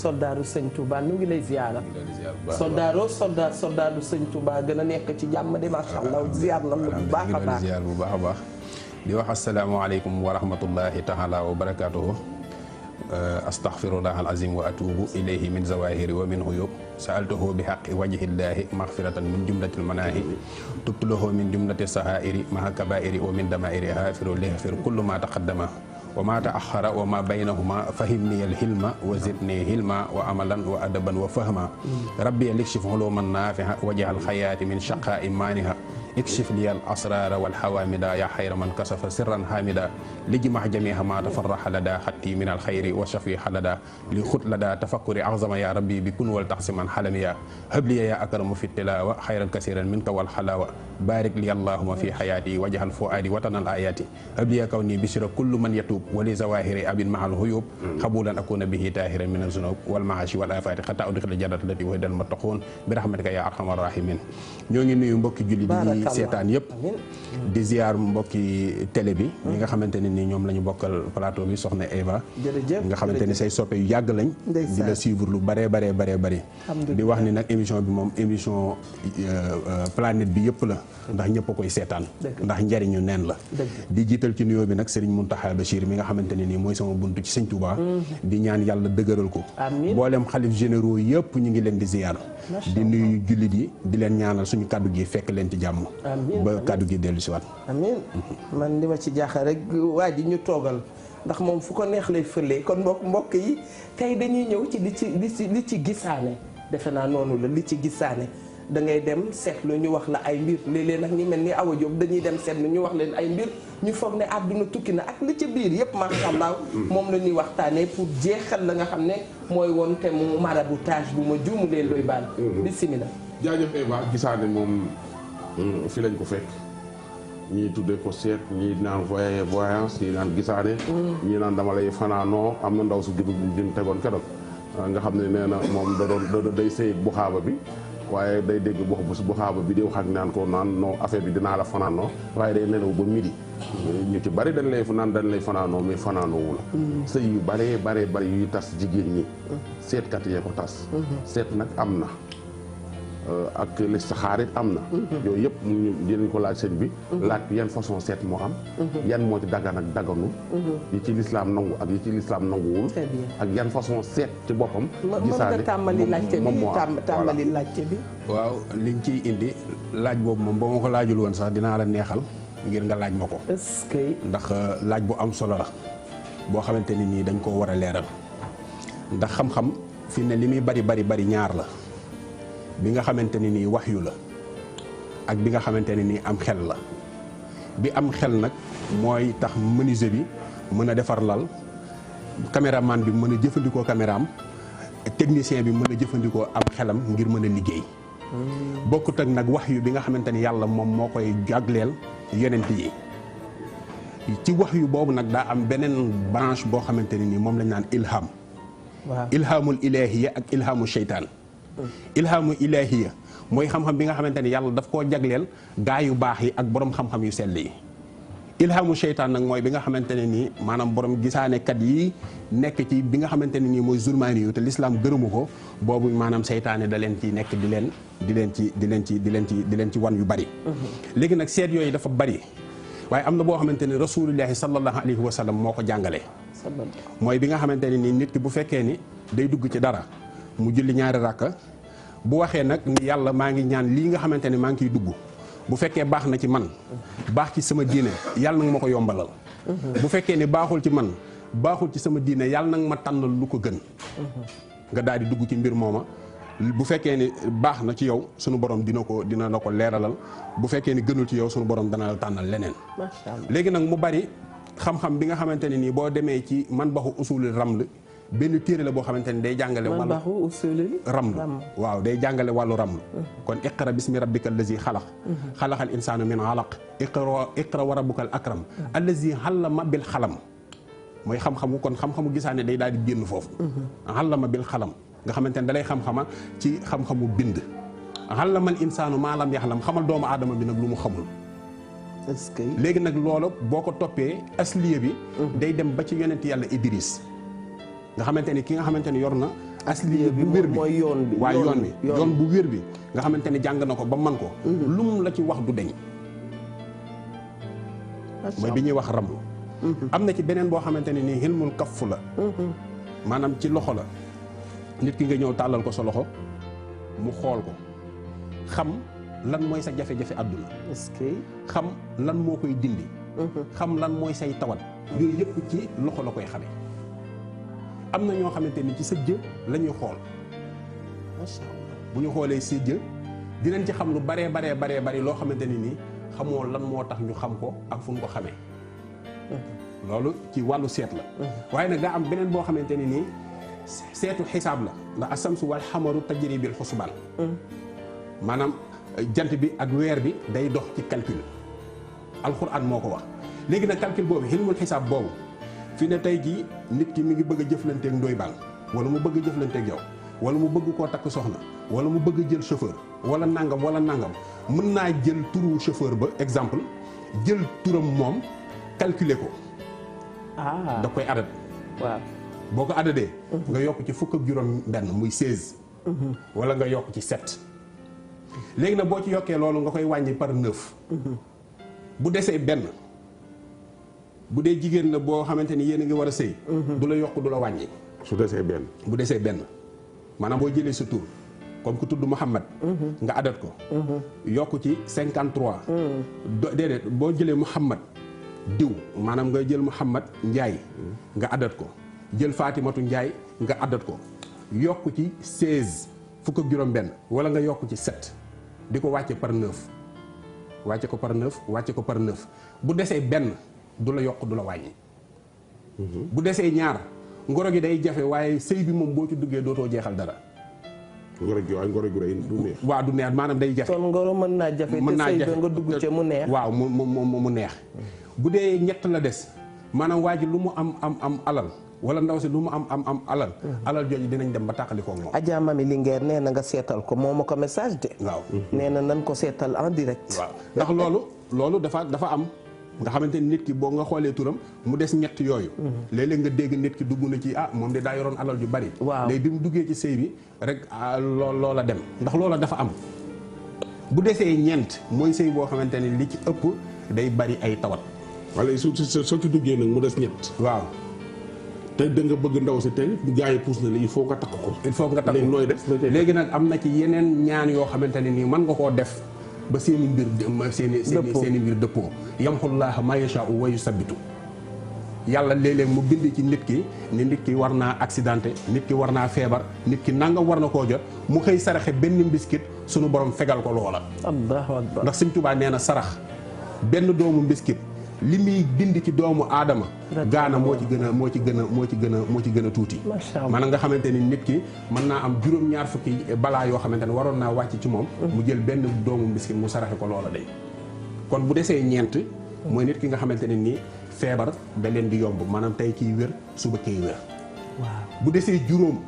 soldaaru sëñ Touba nu ngi lay ziyaara soldaaru sëñ Touba gën a nekk ci jàmm de macha allah ziyaar na bu baax a baax ziyaar bu baax a baax di wax asalaamaaleykum wa rahmatullahi taala wa barakaatuhu astaghfirullah alazim wa atubu ilayhi min zawahiri wa min uyub saaltuhu bi haqqi wajhillahi maghfiratan min jumlatil manahi tubtulahu min jumlati sahairi maha kabairi wa min damairi hafiru lihfir kullu ma taqaddama wa ma taaxara wa ma baynahuma fahimni alhilma wa zidni hilma wa amalan wa adaban wa fahma rabbi likshif huluman nafiha wajhal khayati min shaqa'i maniha ikshif li al asrara wal hawamida ya khayra man kasafa sirran hamida lijmah jami'a ma tafarraha lada hatti min al khayri wa shafi halada li khut lada tafakkuri azama ya rabbi bi kun wal tahsiman halamiya habli ya akramu fi tilawa khayran kaseeran minka wal halawa barik li allahumma fi hayati wajhal fuadi watanal ayati habli ya kawni bishra kullu man yatub wali zawahiri abin mahal huyub qabulan akuna bihi tahiran min az-zunub wal maashi wal afati hatta udkhila jannata allati wa'ida al-muttaqun bi rahmatika ya arhamar rahimin ñoo ngi nuyu mbokki julli di seetaan yëpp di ziar mbokki télé bi ñi nga xamante ne ni ñoom la ñu bokkal plateau bi soxna Eva nga xamante ni say soppe yu yàgg lañ di la suivre lu bare di wax ni nag émission bi moom émission planète bi yëpp la ndax ñëpp a koy seetaan ndax njariñu neen la di jiital ci nuyoo bi nag Serigne Mountakha Bachir mi nga xamante ne nii mooy sama buntu ci Sëñ Touba di ñaan yàlla dëgëral ko mboolem xalif généraux yëpp ñu ngi leen di ziar di nuyu jullit yi di leen ñaanal suñu kaddu gi fekk leen ci jàmm ba kaddu gi dellu si waat amiin man li ma ci jaaxal rek waa ji ñu toogal ndax moom fu ko neex lay fëlee kon mbokk yi tey dañuy ñëw ci li ci gisaane defe naa noonu la li ci gisaane da ngay dem seetlu ñu wax la ay mbir léeg-léeg nag ñu mel ni Awa Diop dañuy dem seetlu ñu wax leen ay mbir ñu foog ne àdduna tukki na ak li ci biir yëpp macha allah moom la ñuy waxtaanee pour jeexal la nga xam ne mooy woon te mu maraboutage bu ma juumu leen doy baal bismillah jaajëf Eva gisaane moom fi lañ ko fekk ñii tuddee ko seet ñii naan voyance ñii naan gisaane ñii naan dama lay fanaanoo am na ndaw su jun tegoon keroog nga xam ne nee na moom da day sëy bu xaaba bi waaye day dégg bu xaaba bi di wax ak naan ko naan non affaire bi dinaa la fanaanoo waaye day nelaw ba midi ñu ci bari dañ lay fanaanoo mais fanaanoowu la sëy yu bare yuy tas jigéen ñi seetkat yee ko tas seet nag am na ak listixaar it am na yooyu yëpp dinañ ko laaj sëñ bi laaj yan façon seet moo am yan moo ci dagan ak daganu yi ci lislaam nangu ak yi ci lislaam nanguwul ak yan façon seet ci boppam gisaane moom moo am tàmbali laajte bi waaw liñ ciy indi laaj boobu moom ba ma ko laajul woon sax dinaa la neexal ngir nga laaj ma ko ndax laaj bu am solo la boo xamante ni nii dañ koo war a leeral ndax xam-xam fi ne li muy bari ñaar la bi nga xamante ne nii waxyu la ak bi nga xamante ne nii am xel la bi am xel nag mooy tax menuisier bi mën a defar lal caméraman bi mën a jëfandikoo caméraam technicien bi mën a jëfandikoo am xelam ngir mën a liggéey bokkut ak nag waxyu bi nga xamante ni yàlla moom moo koy jagleel yonent yi ci waxyu boobu nag daa am beneen branche boo xamante ne nii moom lañ naan ilham ilhamul ilahiya ak ilhamu sheytaan ilhamu ilahiya mooy xam-xam bi nga xamante ni yàlla daf koo jagleel gaa yu baax yi ak borom xam-xam yu sell yi ilhamu seytaan nag mooy bi nga xamante ne nii maanaam borom gisaanekat yi nekk ci bi nga xamante ne nii mooy zulmaani yu te lislaam gërëmu ko boobu maanaam seytaane da leen ci nekk di leen ci wan yu bari léegi nag seet yooyu dafa bari waaye am na boo xamante ne rasulullahi sallallahu alayhi wa sallam moo ko jàngale mooy bi nga xamante ne nii nit ki bu fekkee ni day dugg ci dara mu julli ñaari rakka bu waxee nag ni yàlla maa ngi ñaan lii nga xamante ne maa ngi ciy dugg bu fekkee baax na ci man baax ci sama diine yàlla nag ma ko yombalal bu fekkee ni baaxul ci man baaxul ci sama diine yàlla nag ma tànnal lu ko gën nga daal di dugg ci mbir mooma bu fekkee ni baax na ci yow sunu borom dina la ko leeralal bu fekkee ni gënul ci yow sunu borom dana la tànnal leneen léegi nag mu bari xam-xam bi nga xamante ne nii boo demee ci man baxu usulul raml benn téere la boo xamante ni day jàngale wàllu raml waaw day jàngale wàllu raml kon iqra bismi rabbika allazi xalaq xalaqal insaana min alaq iqra wa rabbukal akram allazi allama bil xalam mooy xam-xamu kon xam-xamu gisaane day daal di génn foofu allama bil xalam nga xamante ne dalay xam-xama ci xam-xamu bind allamal insaanu maa lam yaxlam xamal doomu aadama bi nag lu mu xamul léegi nag loolu boo ko toppee asliya bi day dem ba ci yonent yàlla Idris nga xamante ni ki nga xamante ni yor na asliye bu wér bi mooy yoon bi. waaye yoon bu wér bi nga xamante ne jàng na ko ba man ko. lum la ci wax du deñ. mooy bi ñuy wax ramlu. am na ci beneen boo xamante ne nii xilmul kaffu la. maanaam ci loxo la. nit ki nga ñëw tàllal ko sa loxo mu xool ko xam lan mooy sa jafe-jafe àdduna. est-ce que xam lan moo koy dindi. xam lan mooy say tawat. yooyu yëpp ci loxo la koy xamee. am na ñoo xamante ni ci sa jë la ñuy xool. macha allah bu ñu xoolee sa jë dinañ ci xam lu baree bari loo xamante ni nii xamoo lan moo tax ñu xam ko ak fu ñu ko xamee. loolu ci wàllu seet la. waaye nag daa am beneen boo xamante ni nii seetu xisaab la ndax asamsu wal xamaru tajri bil xusbaan. maanaam jant bi ak weer bi day dox ci calcul. alxuraan moo ko wax léegi nag calcul boobu xilmul xisaab boobu fi ne tey jii nit ki mi ngi bëgg a jëflanteeg ndoy baan wala mu bëgg a jëflanteeg yow wala mu bëgg koo takk soxna wala mu bëgg a jël chauffeur wala nangam mën naa jël turu chauffeur ba exemple jël turam moom calculer ko. da koy adat. waaw boo ko adadee. nga yokk ci fukk ak juróom benn muy 16. wala nga yokk ci 7. léegi nag boo ci yokkee loolu nga koy wàññi par 9. bu desee benn bu dee jigéen la boo xamante ni yéen a ngi war a sëy. du la yokk du la wàññi. su desee benn. bu desee benn maanaam boo jëlee sa tur comme ku tudd Mouhamad. nga adat ko. yokk ci 53. déedéet boo jëlee Mouhamad diw maanaam nga jël Mouhamad Ndiaye nga adat ko jël Fatimatu Ndiaye nga adat ko yokk ci 16 fukk ak juróom benn wala nga yokk ci 7 di ko wàcce par 9. wàcce ko par 9 wàcce ko par 9 bu desee benn du la yokk du la wàññi. bu desee ñaar ngoro gi day jafe waaye sëy bi moom boo ci duggee dootoo jeexal dara. ngoro gi waaye ngoro gi rey du neex. waaw du neex maanaam day jafe. kon ngoro mën naa jafe te sëy ba nga dugg ca mu neex. waaw mu neex. bu dee ñett la des maanaam waa ji lu mu am alal wala ndaw si lu mu am alal. alal jooju dinañ dem ba tàqalikoo moom. Adja Mami Linguère nee na nga seetal ko moo ma ko message de. waaw nee na nan ko seetal en direct. waaw ndax loolu dafa am nga xamante ni nit ki boo nga xoolee turam mu des ñett yooyu. léeg-léeg nga dégg nit ki dugg na ci moom de daa yoroon alal ju bari. waaw léegi bi mu duggee ci sëy bi rek loola dem ndax loola dafa am. bu desee ñeent mooy sëy boo xamante ni li ci ëpp day bari ay tawat. wala soo ci duggee nag mu des ñett. waaw. te da nga bëgg ndaw si tey gars yi pousse na la il faut nga takk ko. il faut nga takk ko léegi nooy def. léegi nag am na ci yeneen ñaan yoo xamante ne nii mën nga koo def ba seen i mbir seen i mbir dëppoo. yamxullaaha maa yashaa'u wa yusabbitu yàlla léeg-léeg mu bind ci nit ki ni nit ki war naa accidenté nit ki war naa feebar nit ki nangam war na koo jot mu xëy saraxe benn mbiskit sunu borom fegal ko loola. Allahu akbar. ndax Sëñ Tuubaa nee na sarax benn doomu mbiskit li muy dindi ci doomu aadama gaana moo ci gën a tuuti. maanaam nga xamante ni nit ki mën naa am juróom-ñaar fukki balaa yoo xamante ne waroon naa wàcc ci moom mu jël benn doomu mbiskit mu saraxe ko loola day kon bu desee ñeent mooy nit ki nga xamante ne nii feebar da leen di yomb maanaam tey kiy wér suba kiy wér. waaw bu desee juróom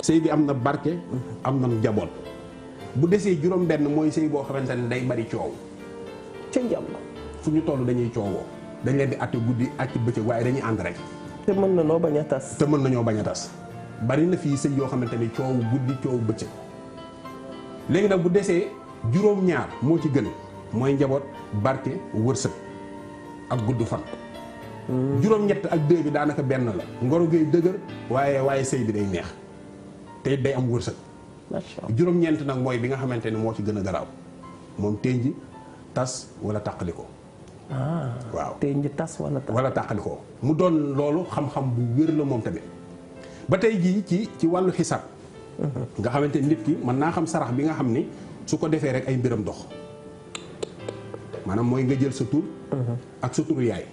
sëy bi am na barke am na njaboot bu desee juróom benn mooy sëy boo xamante ne day bari coow ca njaboot fu ñu toll dañuy coowoo dañ leen di àtte guddi àtte bëccëg waaye dañuy ànd rek. te mën nañoo bañ a tas. te mën nañoo bañ a tas bari na fii sëy yoo xamante ni coow guddi coow bëccëg léegi nag bu desee juróom-ñaar moo ci gën mooy njaboot barke wërsëg ak gudd fan. juróom-ñett ak deux bi daanaka benn la ngoro gay dëgër waaye sëy bi day neex te it day am wërsëg. juróom-ñeent nag mooy bi nga xamante ni moo ci gën a garaaw moom tënji tas wala tàqaliko. waaw tënji tas wala tàqaliko mu doon loolu xam-xam bu wér la moom tamit ba tey jii ci wàllu xisaab. nga xamante nit ki mën naa xam sarax bi nga xam ni su ko defee rek ay mbiram dox maanaam mooy nga jël sa tur. ak sa turu yaay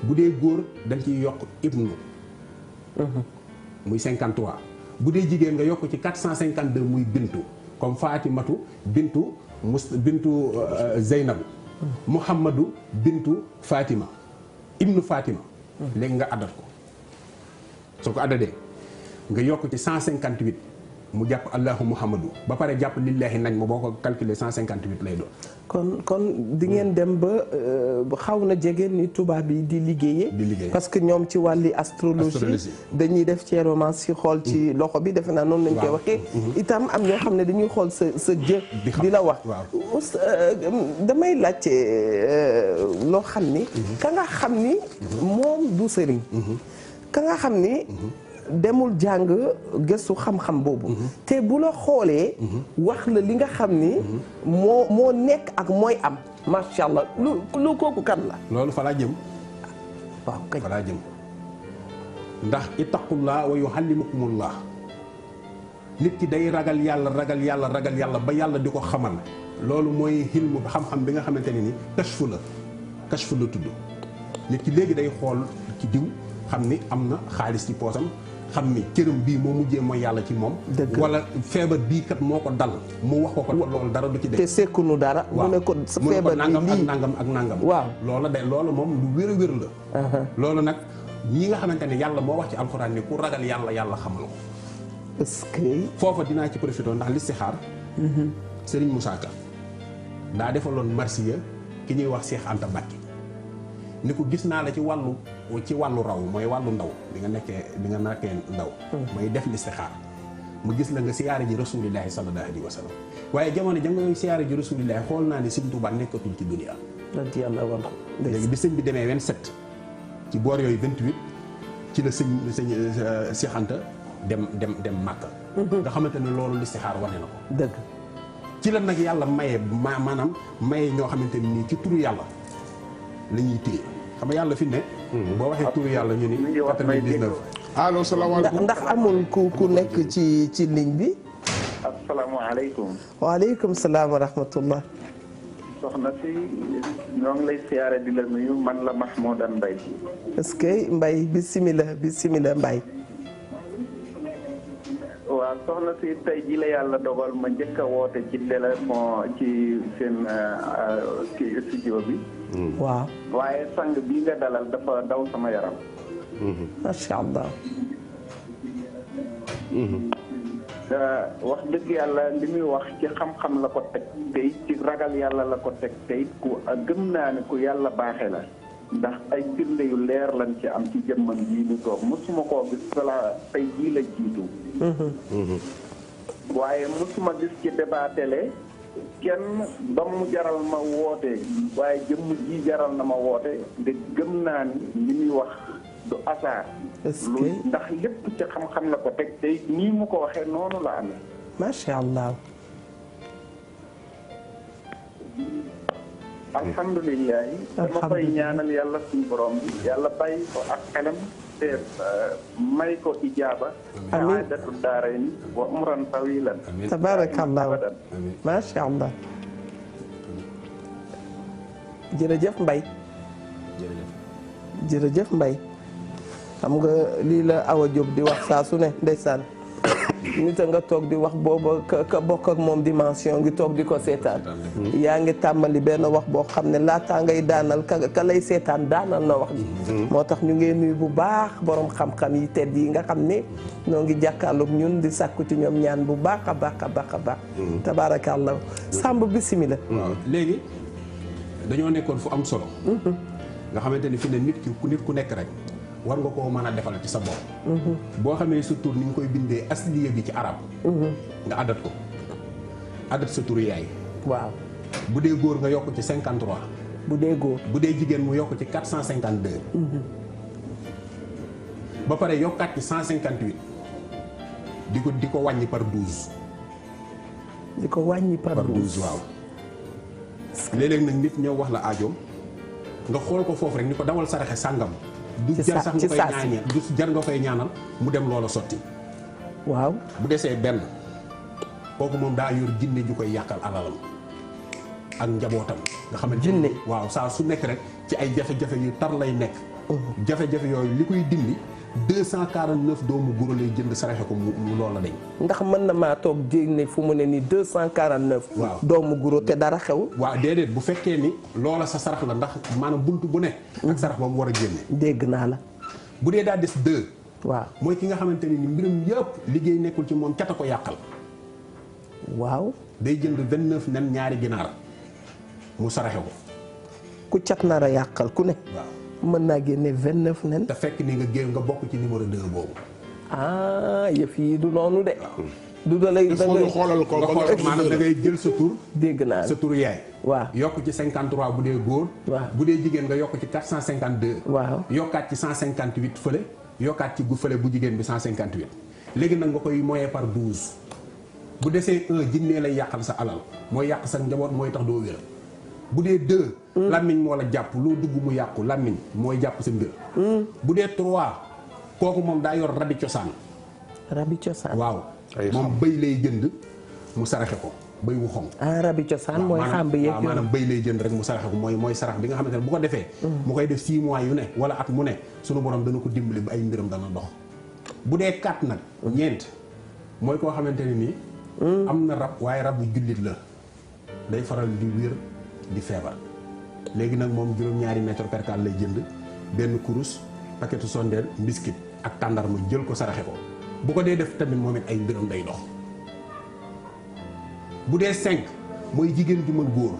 bu dee góor dañ ciy yokk ibnu muy 53 bu dee jigéen nga yokk ci 452 muy bintu comme Fatimatu bintu Zeynabu Muhammadu bintu Fatima ibnu Fatima. léegi nga addat ko soo ko addadee nga yokk ci 158 mu jàpp allahu muhammadu ba pare jàpp lillahi nañ ma boo ko calculer 158 lay doon. kon di ngeen dem ba xaw na jege ni tubaab yi di liggéeyee. parce que ñoom ci wàlli astrologie dañuy def ceeroman si xool ci loxo bi defe naa noonu lañ koy waxee. itam am ñoo xam ne dañuy xool sa jë di la wax. damay laajte loo xam ni. ka nga xam ni moom du sëriñ. ka nga xam ni. demul jàng gëstu xam-xam boobu te bu la xoolee wax la li nga xam ni moo nekk ak mooy am macha allah lu kooku kan la loolu fa laa jëm waaw kañ fa laa jëm ndax ittaqullah wa yuallimukumullah nit ki day ragal yàlla ba yàlla di ko xamal loolu mooy xilmu xam-xam bi nga xamante ne ni kashfu la tudd nit ki léegi day xool ci diw xam ni am na xaalis ci poosam xam ni cërëm bii moo mujjee mooy yàlla ci moom wala feebar bii kat moo ko dal mu wax ko loolu dara du ci def te sekkunu dara mu ne ko sa feebar bi nangam lii ak nangam waaw loolu moom lu wér a wér la loolu nag ñi nga xamante ne yàlla moo wax ci alxuraan ni ku ragal yàlla xamal ko est-ce que foofa dinaa ci profité ndax listixaar Serigne Moussa Ka daa defaloon marsiya ki ñuy wax Cheikh Anta Mbacke ni ko gis naa la ci wàllu raw mooy wàllu ndaw bi nga nekkee ndaw mooy def listixaar mu gis la nga siyaare ji rasulillahi sallallahu alayhi wa sallam waaye jamono ja nga siyaare ji rasulillahi xool naa ne Sëñ Tuubaa nekkatul ci dunia léegi bi sëñ bi demee 27 ci boor yooyu 28 ci la sëñ Cheikh Anta dem Màkka nga xamante ne loolu listixaar wane na ko dëgg ci la nag yàlla maye maanaam maye ñoo xamante ne nii ci turu yàlla la ñuy téye xam nga yàlla fi ne. boo waxee turu yàlla ñu ni 99. allo salaamaaleykum ndax amul ku nekk ci ligne bi. asalaamaaleykum. waaleykum salaam wa rahmatullah. soxna si ñoo ngi lay siyaare di la nuyu man la Mahmoudan Mbaye. est-ce que Mbaye bisimilah Mbaye. waaw soxna si tey ji la yàlla dogal ma njëkk a woote ci téléphone ci seen ci studio bi. waaw. waaye sang bii nga dalal dafa daw sama yaram. macha allah. wax dëgg yàlla li muy wax ci xam-xam la ko teg tey ci ragal yàlla la ko teg tey ku gëm naa ne ku yàlla baaxe la. ndax ay firnde yu leer lañ ci am ci jëmmam jii ñu toog mosuma koo gis sala tey jii la jiitu. waaye mosuma gis ci débat télé kenn ba mu jaral ma woote waaye jëmm ji jaral na ma woote de gëm naa ni li muy wax du hasard. lu ndax lépp ci xam-xam la ko teg tey nii mu ko waxee noonu la amee. macha allah. alhamdulilah. dama koy ñaanal yàlla suñu borom bi yàlla bàyyi ko ak xelam te may ko ijaaba. amiin saadatu daarayni wa umran tawilan. tabarakallah macha allah. jërëjëf Mbaye. jërëjëf Mbaye. xam nga lii la Awa Diop di wax saa su ne ndeysaan. nit a nga toog di wax booba ka bokk ak moom dimension ngi toog di ko seetaan. yaa ngi tàmbali benn wax boo xam ne laataa ngay daanal ka lay seetaan daanal na wax ji. moo tax ñu ngi nuyu bu baax borom xam-xam yi tedd yi nga xam ne ñoo ngi jàkkaarloog ñun di sàkku ci ñoom ñaan bu baax a baax a baax a baax. tabaarakallah Samb bisimilah. waaw léegi dañoo nekkoon fu am solo. nga xamante ni fi ne nit ku nekk rek. war nga koo mën a defal ci sa bopp. boo xamee sa tur ni nga koy bindee asliya bi ci arab. nga addat ko addat sa tur yaay. waaw bu dee góor nga yokk ci 53. bu dee góor bu dee jigéen mu yokk ci 452. ba pare yokkaat ci 158. di ko wàññi par 12. di ko wàññi par 12 waaw. léeg-léeg nag nit ñëw wax la aajoom nga xool ko foofu rek ni ko dawal saraxe sàngam. du jar sax nga koy ñaanal du jar nga koy ñaanal mu dem loola sotti. waaw bu desee benn kooku moom daa yor jinne ju koy yàqal alalam ak njabootam. nga xam ne jinne waaw saa su nekk rek ci ay jafe-jafe yu tar lay nekk. jafe-jafe yooyu li koy dindi 249 doomu guro lay jënd saraxe ko mu loola dañ. ndax mën na maa toog jénne fu mu ne ni 249. waaw doomu guro te dara xew. waaw déedéet bu fekkee ni loola sa sarax la ndax maanaam buntu bu ne. ak sarax ba mu war a génne. dégg naa la. bu dee daa des 2 waaw mooy ki nga xamante ni mbirum yëpp liggéey nekkul ci moom cata ko yàqal. waaw. day jënd 29 nen ñaari ginaar mu saraxe ko. ku cat nar a yàqal ku ne. waaw mën naa génne 29 nen. te fekk ni nga bokk ci numéro 2 boobu. ah yëf yi du noonu de. du da lay da ngay xoolal ko maanaam da ngay jël sa tur. dégg naa sa tur yaay. waaw yokk ci 53 bu dee góor. waaw bu dee jigéen nga yokk ci 452. waaw yokkaat ci 158 fële. yokkaat ci gu fële bu jigéen bi 158. léegi nag nga koy moyen par 12. bu desee 1 jinnee lay yàqal sa alal mooy yàq sa njaboot mooy tax doo wér. bu dee 2. làmmiñ moo la jàpp loo dugg mu yàqu làmmiñ mooy jàpp sa mbir. bu dee 3 kooku moom daa yor rabi cosaan. rabi cosaan waaw. moom bëy lay jënd mu saraxe ko bëy wu xonq. ah rabi cosaan mooy xam ba yeeg maanaam bëy lay jënd rek mu saraxe ko mooy sarax bi nga xamante ne bu ko defee. mu koy def 6 mois yu ne wala at mu ne sunu borom dana ko dimbali ba ay mbiram dana dox. bu dee 4 nag ñeent mooy koo xamante ne nii. am na rab waaye rab bu jullit la day faral di wér di feebar. léegi nag moom juróom-ñaari mètre percal lay jënd benn kurus paquetu sondeel biscuit ak tàndarma jël ko saraxe ko. bu ko dee def tamit moom it ay mbiram day dox. bu dee 5 mooy jigéen ju mën góor.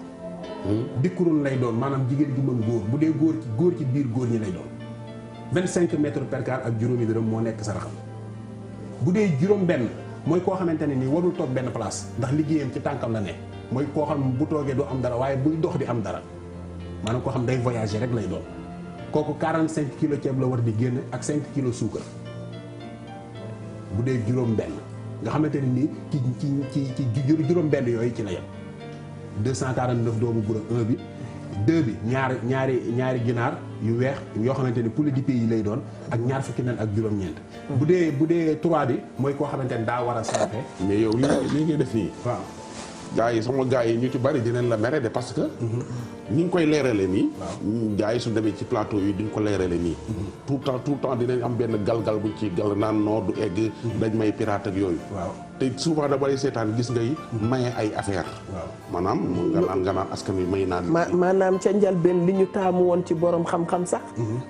dikkurun lay doon maanaam jigéen ju mën góor bu dee góor ci biir góor ñi lay doon. 25 mètres percal ak juróomi dërëm moo nekk saraxam. bu dee juróom-benn mooy koo xamante ne nii warul toog benn place ndax liggéeyam ci tànkam la ne mooy koo xam bu toogee du am dara waaye buy dox di am dara maanaam koo xam day voyager rek lay doon kooku 45 kilos ceeb la war di génn ak 5 kilos suukar. bu dee juróom-benn nga xamante ne nii ci juróom-benn yooyu ci la yem 249 doomu guro 1 bi 2 bi ñaari ginaar yu weex yoo xamante ni poulet du pays lay doon ak ñaar fukki nen ak juróom-ñeent. bu dee 3 bi mooy koo xamante ni daa war a saraxe. mais yow lii ngay def nii. waaw gaa yi sama gaa yi ñu ci bari dinañ la mere de parce que. ni nga koy leerale nii. gaa yi su demee ci plateau yi duñ ko leerale nii. tout le temps dinañ am benn galgal buñ ci gal naan noo du egg. dañ may pirate ak yooyu. waaw te souvent da bari seetaan gis ngay. maye ay affaire waaw maanaam nga naan askan wi may naan. maanaam ca njëlbeen li ñu taamu woon ci borom xam-xam sax.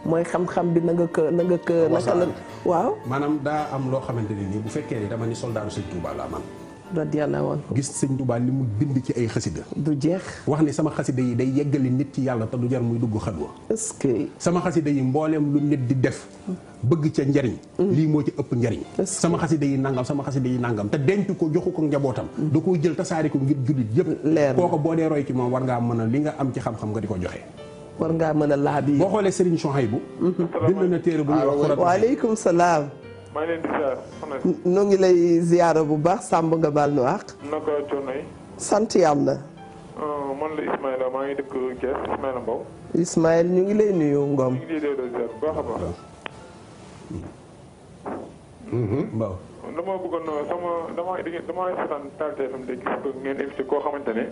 mooy xam-xam bi na nga ko naka la waaw. maanaam daa am loo xamante ne nii bu fekkee ni dama ni soldaaru Sëñ Tuubaa la man. radiyallahu anhu gis Sëñ Tuubaa li mu bind ci ay xasida du jeex. wax ni sama xasida yi day yeggali nit ci yàlla te du jar muy dugg xalwa. est-ce que. sama xasida yi mbooleem lu nit di def bëgg ca njariñ lii moo ci ëpp njariñ. sama xasida yi nangam sama xasida yi nangam te denc ko joxu ko njabootam. da koo jël tasaari ko ngir jullit yëpp. leer kooko boo dee roy ci moom war ngaa mën a li nga am ci xam-xam nga di ko joxe. war ngaa mën a laa bi. boo xoolee Serigne Souhaïbou bind na téere bu ñuy wax xuratu. waaleykum salaam. maa ngi leen di ziar. nu ngi lay ziyaara bu baax sàmb nga baal nu àq. naka coono yi. sant yàlla. man la Ismaïla maa ngi dëkk Thiès Ismaïla Mbow. Ismaël ñu ngi lay nuyu Ngom. ñu ngi lay delloo ziar bu baax a baax. Mbow. dama bëggoon dama seetaan Tal TFM de gis ko ngeen invité koo xamante ne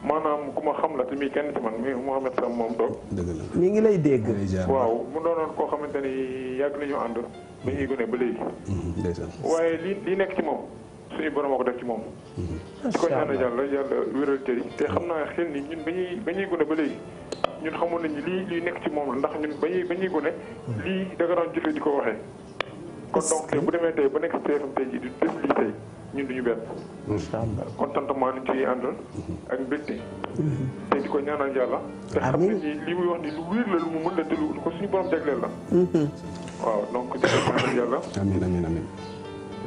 maanaam ku ma xam la te muy kenn ci man muy Mouhamed Sam moom toog. dëgg la mi ngi lay dégg. waaw mu doonoon koo xamante ni yàgg nañu ànd ba ñuy gone ba léegi. waaye li nekk ci moom suñu borom moo ko def ci moom. ci ko ñaanal yàlla wéral cër yi te xam naa xel ni ñun ba ñuy gone ba léegi ñun xamoon nañu lii nekk ci moom la ndax ñun ba ñuy gone lii da nga daan jëfee di ko waxee. kon donc tey bu demee tey ba nekk ci TFM tey ji di def lii tey ñun duñu benn. contentement ni ci àndal ak mbégte. te di ko ñaanal yàlla. te xam ne ni li muy wax ni lu wér la lu mu mën la te lu ko suñu borom jagleel la. waaw donc di ko ñaanal yàlla. amiin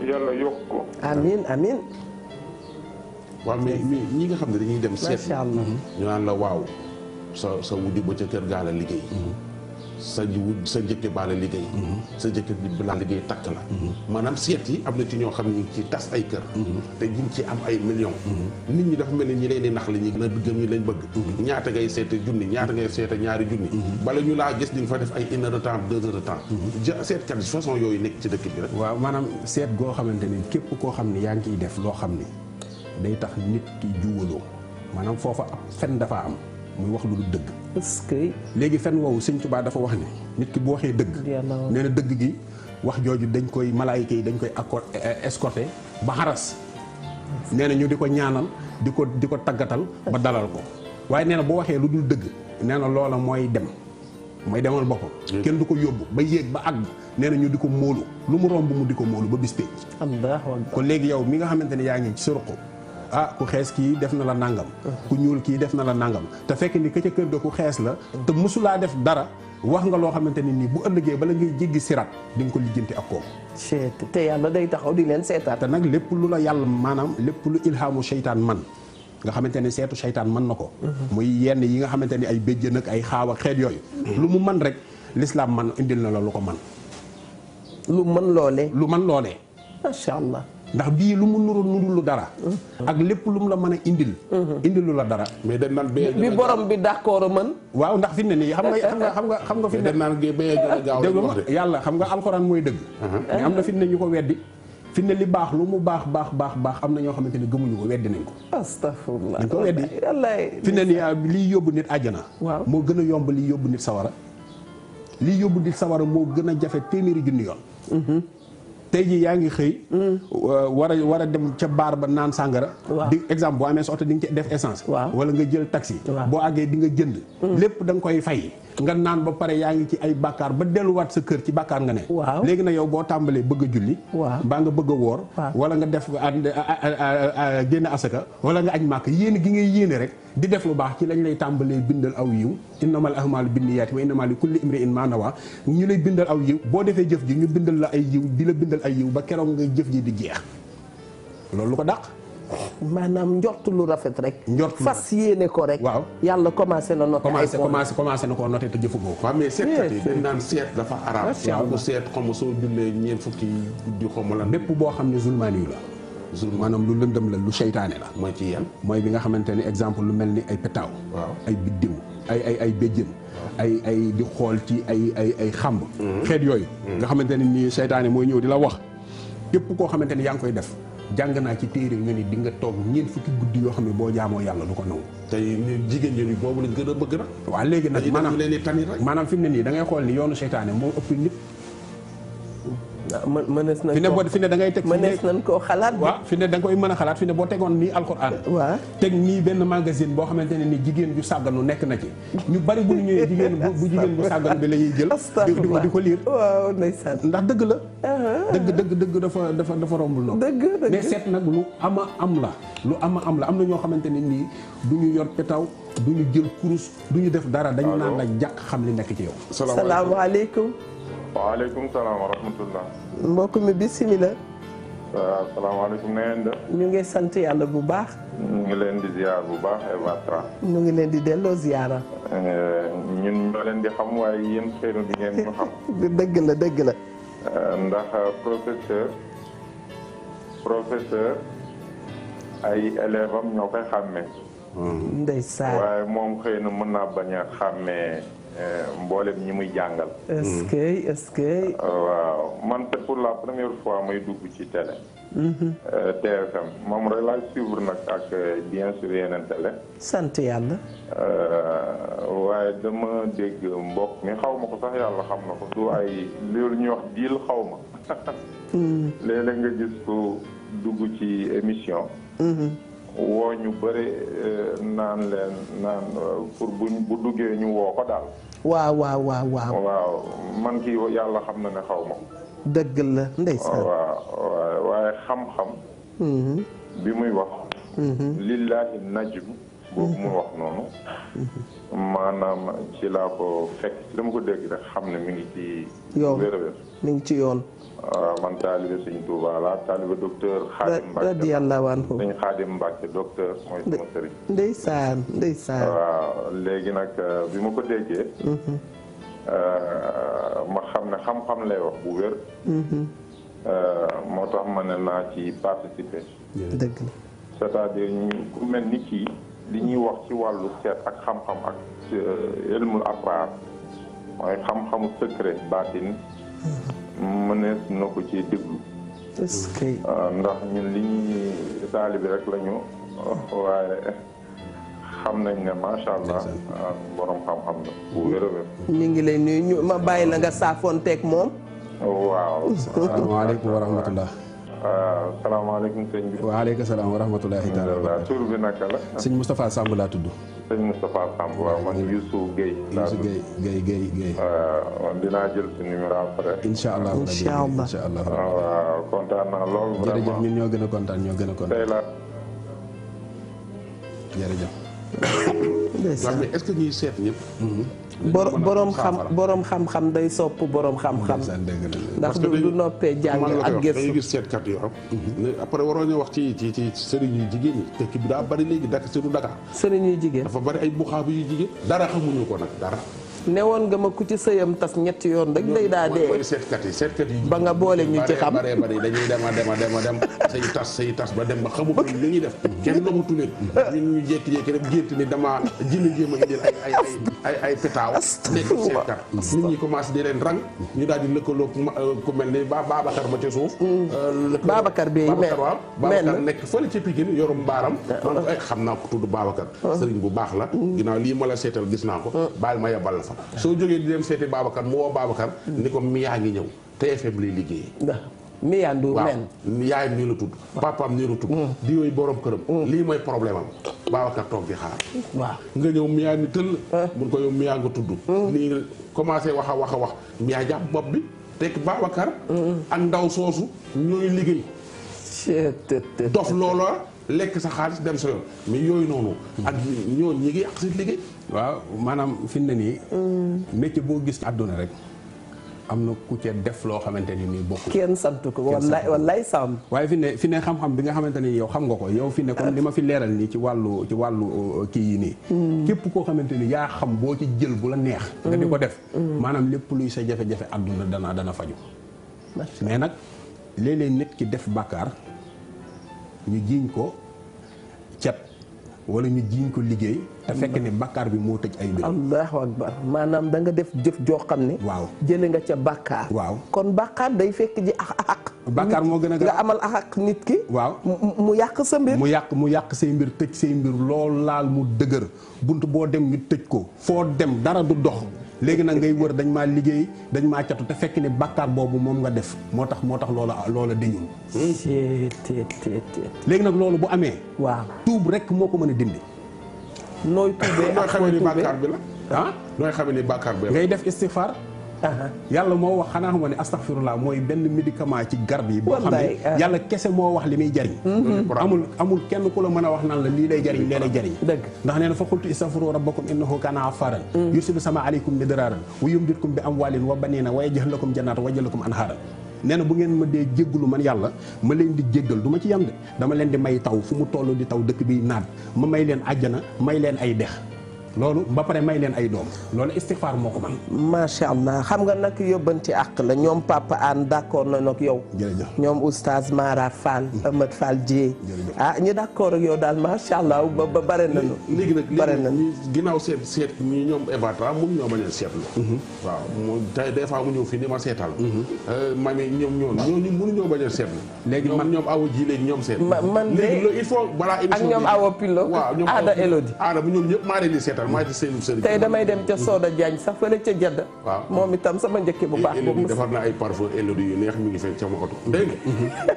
yàlla yokk ko. amiin. waaw mais ñi nga xam ne dañuy dem seet. macha allah ñu naan la waaw sa wujdi ba ca kër gaa la liggéey. sa njëkke baa la liggéey. sa njëkke bi la liggéey takk la. maanaam seet yi am na ci ñoo xam ne ñu ci tas ay kër. te ñu ci am ay millions. nit ñi dafa mel ni ñi leen di nax la ñuy gën a gëm ñi lañ bëgg. ñaata ngay seete junni ñaata ngay seete ñaari junni. bala ñu laa gis di nga fa def ay 1 heure de temps 2 heures de temps. seetkat façon yooyu nekk ci dëkk bi rek. waaw maanaam seet goo xamante ni képp koo xam ni yaa ngi ciy def loo xam ni day tax nit ki juwaloo maanaam foofa ab fen dafa am muy wax lu du dëgg. est-ce que. léegi fen woowu Sëñ Tuubaa dafa wax ni nit ki bu waxee dëgg. nee na dëgg gi wax jooju dañ koy malaayika yi dañ koy escorté ba xaras. nee na ñu di ko ñaanal di ko taggatal ba dalal ko waaye nee na boo waxee lu dul dëgg nee na loola mooy dem mooy demal boppam. kenn du ko yóbbu ba yéeg ba àgg nee na ñu di ko móolu lu mu romb mu di ko móolu ba bis pénc. kon léegi yow mi nga xamante ne yaa ngi ci sa ruq ku xees kii def na la nangam. ku ñuul kii def na la nangam te fekk ni ka ca kër ga ku xees la. te mosulaa def dara wax nga loo xamante ne nii bu ëllëgee bala ngay jéggi sirat di nga ko lijjanti ak kooku. te yàlla day taxaw di leen seetaan. te nag lépp lu la yàlla maanaam lépp lu ilhaamu seytaan man nga xamante ne seetu seytaan mën na ko. muy yenn yi nga xamante ni ay béjjën ak ay xaaw ak xeet yooyu. lu mu man rek l'islam man indil na la lu ko man lu mën loolee. macha allah. ndax bii lu mu nuru lu dara. ak lépp lu mu la mën a indil. indilu la dara. mais dañ naan bi borom bi d'accord a mën. waaw ndax fi ne nii xam nga fi ne. dañ naan béyee gën a gaaw dégg yàlla xam nga alxuraan mooy dëgg. mais am na fi ne ñu ko weddi. fi ne li baax lu mu baax am na ñoo xamante ne gëmuñu ko weddi nañ ko. astafurlah dañ ko weddi. fi ne nii liy yóbbu nit àjjana. waaw moo gën a yomb liy yóbbu nit sawara. liy yóbbu nit sawara moo gën a jafe téeméeri junni yoon. tey jii yaa ngi xëy. war a dem ca baar ba naan sàngara. di exemple boo amee sa oto di nga ci def essence. wala nga jël taxi. boo àggee di nga jënd. lépp da nga koy fay. nga naan ba pare yaa ngi ci ay bàkkaar ba delluwaat sa kër ci bàkkaar nga ne. léegi na yow boo tàmbalee bëgg a julli. mbaa nga bëgg a woor. wala nga def génn asaka. wala nga aj màkk yéene gi ngay yéene rek. di def lu baax ci lañ lay tàmbalee bindal aw yiw innamal a'maalu binniyaati wa innamaa li kulli imri'in maa nawaa ñu lay bindal aw yiw boo defee jëf ji ñu bindal la ay yiw di la bindal ay yiw ba keroog nga jëf ji di jeex loolu lu ko dàq. maanaam njortu lu rafet rek. njortu fas yéene ko rek. waaw yàlla commencé na noté. commencé na koo noté te jëfu ko. waaw mais seetkat yi dañ naan seet dafa araam. waaw mu seet xaw soo jullee ñeent fukki guddi xaw ma lan. bépp boo xam ne zulmaani yu la. maanaam lu lëndëm la lu seytaane la. mooy ci yan. mooy bi nga xamante ni exemple lu mel ni ay petaaw. ay biddiw ay béjjën. ay di xool ci ay xamb. xeet yooyu. nga xamante ne nii seytaane mooy ñëw di la wax. képp koo xamante ni yaa ngi koy def. jàng naa ci téere nga ni di nga toog ñeent fukki guddi yoo xam ne boo jaamoo yàlla du ko nangu. tey jigéen ñi boobu lañ gën a bëgg nag. waaw léegi nag maanaam fi mu ne nii da ngay xool ni yoonu seytaane moo ëpp nit. mënees nañ ko fi ne da ngay teg. mënees nañ koo xalaat. waaw fi ne da nga koy mën a xalaat fi ne boo tegoon nii alxuraan. waaw teg nii benn magazine boo xamante ne ni jigéen ju sàgganu nekk na ci. ñu bari bu ñu ñëwee jigéen bu sàgganu bi la ñuy jël. di ko liir. waaw ndeysaan. ndax dëgg la. dëgg dafa rombul noonu. dëgg mais seet nag lu am la. am na ñoo xamante ne nii du ñu yor petaw du ñu jël kurus du ñu def dara dañu naan la jàq xam li nekk ci yow. salaamaaleykum. waaleykum salaam wa rahmatullah. mbokk mi bisimilah. waaw salaamaaleykum na ngeen def. ñu ngi sant yàlla bu baax. ñu ngi leen di ziar bu baax Eva Tra. ñu ngi leen di delloo ziara. ñun ñoo leen di xam waaye yéen xëy na di ngeen ñu xam. dëgg la. ndax professeur ay élèves am ñoo koy xàmmee. ndeysaan. waaye moom xëy na mën naa bañ a xàmmee. mboolem ñi muy jàngal. est-ce que. waaw man c'est pour la première fois may dugg ci télé. TFM moom rek laay suivre nag ak bien sûr yeneen télé. sant yàlla. waaye dama dégg mbokk mi xaw ma ko sax yàlla xam na ko du ay loolu ñuy wax diil xaw ma. léeg-léeg nga gis ko dugg ci émission. woo ñu bëri naan pour bu duggee ñu woo ko daal. waaw man kii yàlla xam na ne xaw ma ko. dëgg la ndeysaan. waaw waaye xam-xam. bi muy wax. lillahi najm boobu muy wax noonu. maanaam ci laa ko fekk ci dama ko dégg rek xam ne mi ngi ci. yoon wér-wér mi ngi ci yoon. man taalibe sëñ Touba la taalibe docteur Xaadim Mbacke radiyallahu anhu sëñ Xaadim Mbacke docteur mooy sama sëriñ. ndeysaan. waaw léegi nag bi ma ko déggee. ma xam ne xam-xam lay wax bu wér. moo tax ma ne naa ci participer. dëgg la. c'est-à-dire ku mel ni kii li ñuy wax ci wàllu seet ak xam-xam ak ilmul asraar mooy xam-xamu secret baatin. mënees na ko ci déglu. est-ce que. ndax ñun li ñuy taalibi rek lañu waaye xam nañ ne macha allah borom xam-xam la bu wér a wér. ñu ngi lay nuyu ma bàyyi la nga saafoonteeg moom. waaw. asalaamaaleykum wa rahmatullah. salaamaaleykum sëñ bi. waaleykum salaam wa rahmatulahi taala wa barakatuh. tur bi naka la. sëñ Moustapha Samb laa tudd. sëñ Moustapha Samb waaw man Youssou Guèye. Youssou Guèye. dinaa jël si numéro après. incha allah incha allah. waaw kontaan naa lool. vraiment jërëjëf ñun ñoo gën a kontaan tey la. jërëjëf. mais est-ce que ñuy seet ñëpp. borom xam-xam day sopp borom xam-xam. ndax du noppee jàng ak gëstu. dañuy gis seetkat yu am. après waroo ñu wax ci sëriñ yu jigéen ñi tekki bi daa bari léegi dakk si du Dakar. sëriñ yu jigéen dafa bari ay buxaabu yu jigéen. dara xamuñu ko nag dara. newoon nga ma ku ci sëyam tas ñetti yoon rek day daa dee. mooy seetkat yi ba nga boole ñu ci xam bari dañuy dem say tas ba dem ba xamutul li ñuy def kenn lomatu leen ñun ñu jékki-jékki rek gént ni dama jënd jéem a indil ay pétaaw nekk seetkat nit ñi commencé di leen rang ñu daal di lëkkaloo ku mel ni Babacar ma ca suuf Babacar bi waaw Babacar nekk fële ci Pikine yorum mbaaram man ko xam naa ko tudd Babacar sëriñ bu baax la ginnaaw lii ma la seetal gis naa ko baal ma yebal la fa soo jógee di dem seeti Babacar mu woo Babacar ni ko mi yaa ngi ñëw TFM lay liggéeyee Miya Ndour men yaayam nii la tudd papaam nii la tudd di yooyu borom këram lii mooy problème am Babacar toog di xaar waaw nga ñëw Miya ni tëll mun ko yow Miya nga tudd nii commencé wax a wax Miya jàpp bopp bi tekk Babacar ak ndaw soosu ñooy liggéey dof loola lekk sa xaalis dem sa yoon mais yooyu noonu ak ñooñu ñi ngi yàq si liggéey waaw maanaam fi mu ne nii métier boo gis àdduna rek am na ku ca def loo xamante ni nii bokk kenn sant ko wallaay sàmm waaye fi ne xam-xam bi nga xamante ni yow xam nga ko yow fi ne kon li ma fi leeral nii ci wàllu kii yi nii képp koo xamante ni yaa xam boo ci jël bu la neex nga di ko def maanaam lépp luy sa jafe-jafe àdduna dana faju mais nag léeg-léeg nit ki def bàkkaar ñu jiiñ ko cet wala ñu jiiñ ko liggéey te fekk ne bàkkaar bi moo tëj ay mbir. allahu akbar maanaam da nga def jëf joo xam ne. waaw jële nga ca bàkkaar. waaw kon bàkkaar day fekk ji ak. bàkkaar moo gën a nga amal ak nit ki. waaw mu yàq sa mbir. mu yàq say mbir tëj say mbir lool laal mu dëgër bunt boo dem ñu tëj ko foo dem dara du dox. léegi nag ngay wër dañ maa liggéey dañ maa catu te fekk ne bàkkaar boobu moom nga def moo tax loola dañul. léegi nag loolu bu amee. waaw tuub rek moo ko mën a dindi. nooy tuubee nooy xamee ni bàkkaar bi la. nooy xamee ni bàkkaar bi la. ngay def istighfar. yàlla moo wax xanaa xam ne astaghfirullah mooy benn médicament ci garab yi. boo xam ne yàlla kese moo wax li muy jariñ. amul kenn ku la mën a wax naan la lii lay jariñ lee lay jariñ. dëgg ndax nee na fa qultu istaghfiru rabbakum innahu kana ghaffaran yursilu sama aleykum midraaran wa yumditkum bi amwaalin wa baniina wa yaj'al lakum jannaatan wa yaj'al lakum anhaaran nee na bu ngeen ma dee jéggalu man yàlla ma leen di jéggal du ma ci yam de dama leen di may taw fu mu toll di taw dëkk bi naat ma may leen àjjana may leen ay dex loolu ba pare may leen ay doom loolu istighfar moo ko man macha allah xam nga nag yóbbanti àq la ñoom Papa Anne d'accord na nag yow. jërëjëf ñoom oustaz Mara Fall Ahmed Fall Dieye. ñi d'accord ak yow daal macha allah ba bare nañu. léegi nag ginnaaw seet ñi ñoom Evatra mun ñoo bañ a seetlu. waaw moom des fois mu ñëw fii ni ma seetal. ma ne ñooñu mënuñoo bañ a seetlu. léegi man ñoom awa ji léegi ñoom seet. man de il faut balaa émission ak ñoom awa Pilo. waaw ñoom Aada Elodie. Aada bu ñoom ñëpp maa leen di seetal. tey damay dem ca Soda Diagne sax fële ca Jedda. waaw moom itam sama njëkk bu baax. Elodie defar na ay parfum Elodie yu neex mi ngi fekk sama oto dégg nga.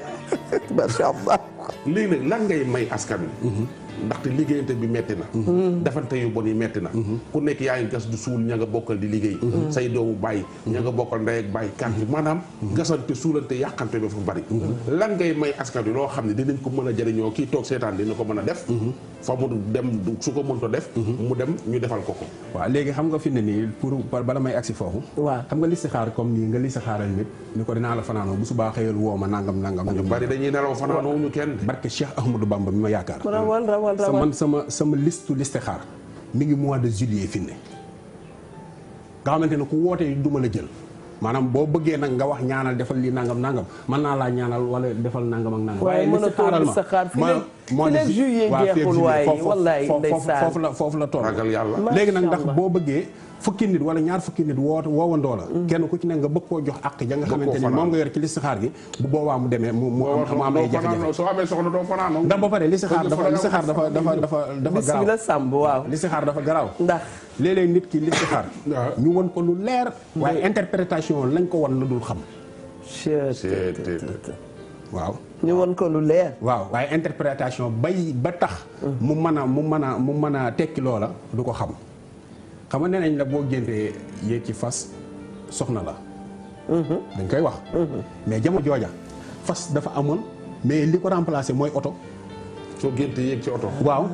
macha allah. léegi nag lan ngay may askan wi. ndaxte liggéeyante bi metti na. defante yu bon yi metti na. ku nekk yaa ngi gas du suul ña nga bokkal di liggéey. say doomu bàyyi ña nga bokkal ndey ak bàyyi kànti maanaam. gasante suulante yàqante ba fa bari. lan ngay may askan wi loo xam ne dinañ ko mën a jëriñoo kii toog seetaan dina ko mën a def. fa mu dem su ko mënta def. mu dem ñu defal ko ko. waaw léegi xam nga fi ne nii pour bala may agsi foofu. waaw xam nga listixaar comme nii nga listixaaral nit ni ko dinaa la fanaanoo bu subaa xëyal woo ma nangam. ñu bari dañuy nelaw fanaanoo ñu kenn. barke Cheikh Ahmadou Bamba mi ma yaakaar. rawal sama listu listixaar mi ngi mois de juillet fi ne nga xamante ne ku wootee du ma la jël maanaam boo bëggee nag nga wax ñaanal defal lii nangam mën naa laa ñaanal wala defal nangam ak nangam. waaye listixaaral ma fi ne juillet jeexul waaye wallaay ndeysaan foofu la toll. ragal yàlla léegi nag ndax boo bëggee fukki nit wala ñaar fukki nit woowandoo la. kenn ku ci ne nga bëgg koo jox àq ja nga xamante ni moom nga yor ci listixaar gi bu boobaa mu demee mu am ay jafe-jafe. soo amee soxna doo fanaanoo. ndax ba pare listixaar dafa garaaw. bismillah Samb waaw. listixaar dafa garaaw. ndax léeg-léeg nit ki listixaar ñu won ko lu leer. waaye interprétation lañ ko won la dul xam. waaw ñu won ko lu leer. waaw waaye interprétation ba tax. mu mën a tekki loola du ko xam. xam nga nee nañ la boo géntee yéeg ci fas soxna la. dañ koy wax. mais jamono jooja fas dafa amoon mais li ko remplacé mooy oto. soo géntee yéeg ci oto. waaw.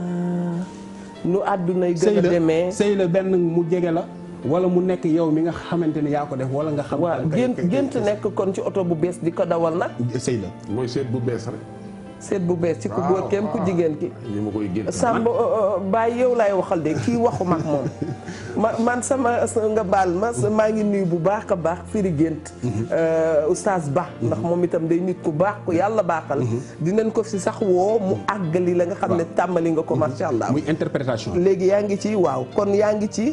nu àdduna gën a demee sëy la benn mu jege la. wala mu nekk yow mi nga xamante ni yaa ko def wala nga xam. waaw gént nekk kon ci oto bu bees di ko dawal nag. sëy la mooy seet bu bees rek. seet bu bees ci ku góor kenn ku jigéen ki. li ma koy gént. Samb Baye yow laay waxal de kii waxu mag moom. man sama nga baal maa ngi nuyu bu baax a baax firi gént. Oustaz Ba. ndax moom itam day nit ku baax ku yàlla baaxal. dinañ ko fi sax woo mu àggali la nga xam ne tàmbali nga ko macha allah. muy interprétation. léegi yaa ngi ci waaw kon yaa ngi ci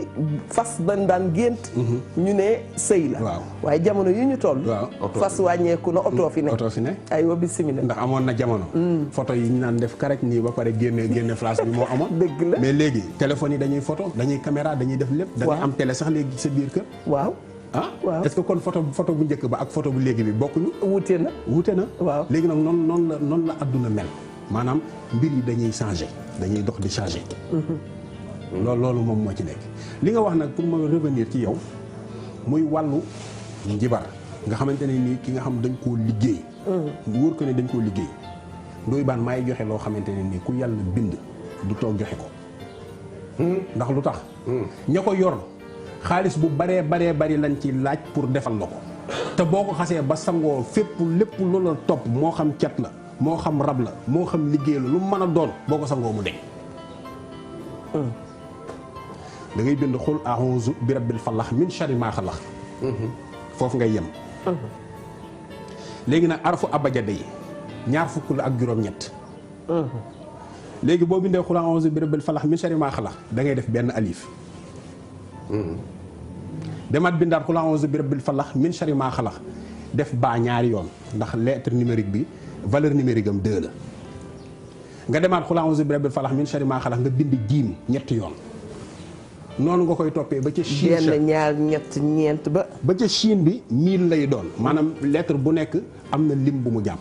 fas dañ daan gént. ñu ne sëy la. waaw waaye jamono yi ñu toll. fas wàññeeku na oto fi ne. oto fi ne aywa bisimilah. ndax amoon na jamono. photo yi ñu naan def karek nii ba pare génne flash bi moo amoon. dëgg la mais léegi téléphone yi dañuy photo dañuy caméra dañuy def lépp. da ngay am télé sax léegi sa biir kër. waaw. waaw est-ce que kon photo bu njëkk ba ak photo bu léegi bi bokkuñu. wuute na. waaw léegi nag noonu la adduna mel maanaam mbir yi dañuy changer dañuy dox di changer. loolu moom moo ci nekk. li nga wax nag pour ma revenir ci yow muy wàllu njibar nga xamante ne nii ki nga xam dañ koo liggéey. mu wóor ko ne dañ koo liggéey. Ndoye Bane maay joxe loo xamante ne nii ku yàlla bind du toog joxe ko. ndax lu tax. ña ko yor xaalis bu baree bari lañ ci laaj pour defal la ko. te boo ko xasee ba sangoo fépp lépp lu la topp moo xam cat la moo xam rab la moo xam liggéey la lu mën a doon boo ko sangoo mu deñ. da ngay bind xul a'uuzu bi rabbil falaq min sharri maa xalaq. foofu ngay yem. léegi nag arafu abajada yi. ñaar fukk la ak juróom-ñett. léegi boo bindee xul a'uuzu bi rabbil falaq min sharri maa xalaq da ngay def benn alif. demaat bindaat xul a'uuzu bi rabbil falaq min sharri maa xalaq def baa ñaari yoon ndax lettre numérique bi valeur numérique am 2 la. nga demaat xul a'uuzu bi rabbil falaq min sharri maa xalaq nga bind jiim ñetti yoon. noonu nga koy toppee ba ca Chine benn ñaar ñett ñeent ba. ba ca Chine bi 1000 lay doon maanaam lettre bu nekk am na lim bu mu jàpp.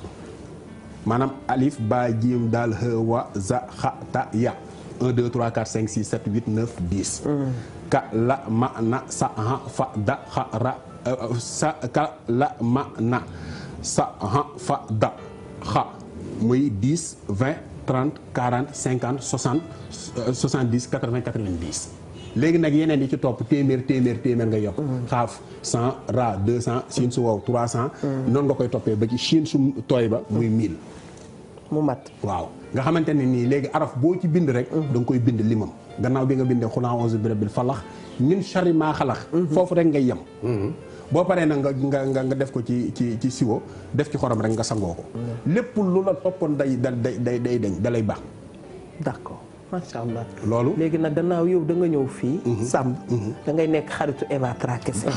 maanaam alif ba jiim daal ha wa za xa ta ya 1 2 3 4 5 6 7 8 9 10. ka la ma na sa ha fa da xa ra sa ka la ma na sa ha fa da xa muy 10 20 30 40 50 60 70 80 90. léegi nag yeneen yi ci topp téeméer nga yokk. xaaf 100 ra 200 siin su wow 300. noonu nga koy toppee ba ci siin su tooy ba muy 1000. mu mat waaw nga xamante ne nii léegi araf boo ci bind rek. da nga koy bind limam. gannaaw bi nga bindee xul a'uuzu bi rabbil falaq min sharri maa xalaq. foofu rek ngay yem. boo paree nag nga def ko ci siwo def ci xorom rek nga sangoo ko. lépp lu la toppoon day dañ da lay baax. d'accord. macha allah loolu léegi nag gannaaw yow da nga ñëw fii. Samb da ngay nekk xaritu Eva Tra kese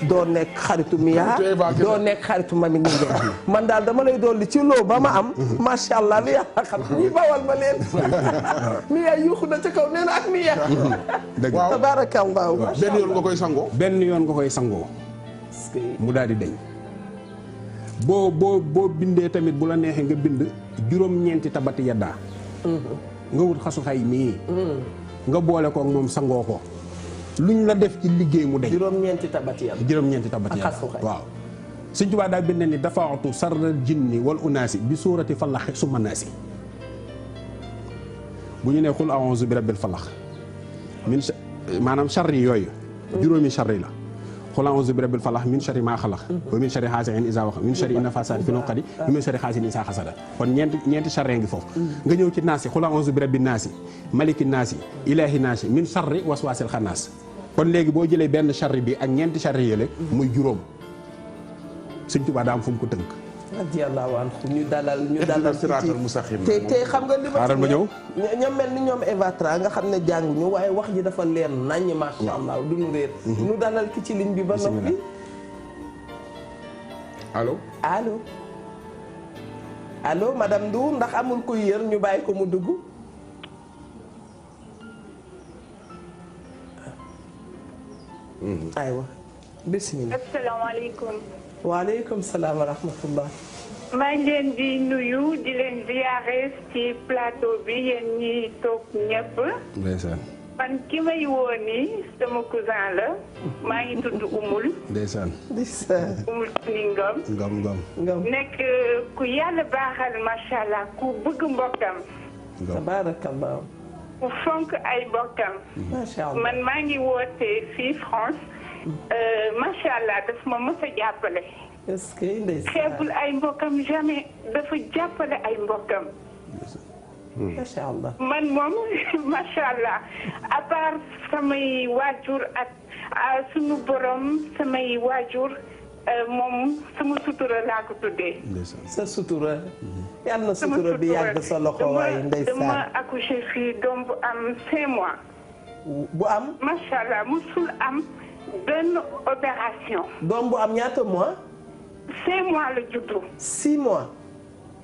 doo nekk xaritu Mia doo nekk xaritu Mami Ngingue man daal dama lay dolli ci loo ba ma am. macha allah li yàlla xam ñi bawal ma leen. Mia yuuxu na ca kaw nee na ak Mia. dëgg waaw tabaarakallah. benn yoon nga koy sangoo. benn yoon nga koy sangoo. mu daal di deñ boo bindee tamit bu la neexee nga bind juróom-ñeenti tabati yaddaa. nga wut xasu xay mii. nga boole ko ak moom sangoo ko. luñ la def ci liggéey mu deñ. juróom-ñeenti tabati yàlla. waaw. Sëñ Tuubaa daa bind ni dafaatu sarral jinni wal unaasi bi suurati falax summa naasi. bu ñu nee xul a'uuzu bi rabbil falax maanaam charri yooyu. juróomi charri la. xul a'uuzu bi rabbil falaq min sharri maa xalaq wa min sharri haasiqin izaa waqab min sharri nafaasaati fil uqad wa min sharri haasidin izaa hasad kon ñeenti charri ngi foofu. nga ñëw ci naasi xul a'uuzu bi rabbin naasi maliki naasi ilaahi naasi min sharri waswaasil xannaas kon léegi boo jëlee benn charri bi ak ñeenti charri yële muy juróom. Sëñ Tuubaa daa am fu mu ko tënk. radiyallahu anhu ñu dalal siraatal mustaqim te xam nga li ma xaaral ma ñëw ñoom mel ni ñoom Eva Tra nga xam ne jànguñu waaye wax ji dafa leer naññ masha Allah du ñu réer. ñu dalal ki ci ligne bi ba noppi. allo madame Ndour ndax amul kuy yër ñu bàyyi ko mu dugg. aywa bismillah. asalaamaaleykum. waaleykum salaam wa rahmatullah. maa ngi leen di nuyu di leen ziare ci plateau bi yéen ñi toog ñëpp. ndeysaan. man ki may woo nii sama cousin la maa ngi tudd Umul. ndeysaan. Umul Tuni Ngom. nekk ku yàlla baaxal macha allah ku bëgg mbokkam. tabaarakallah. ku fonk ay mbokkam. macha allah man maa ngi woote fii France. macha allah daf ma mës a jàppale. est-ce que ndeysaan. xeebul ay mbokkam jamais dafa jàppale ay mbokkam. macha allah. man moom macha allah à part samay waajur ak sunu borom samay waajur moom sama sutura laa ko tuddee. sa sutura. yàlla na sutura bi yàgg sa loxo waaye ndeysaan. dama accouché fii doom bu am 5 mois. bu am. macha allah musul am benn opération. doom bu am ñaata mois. 5 mois la juddu. 6 mois.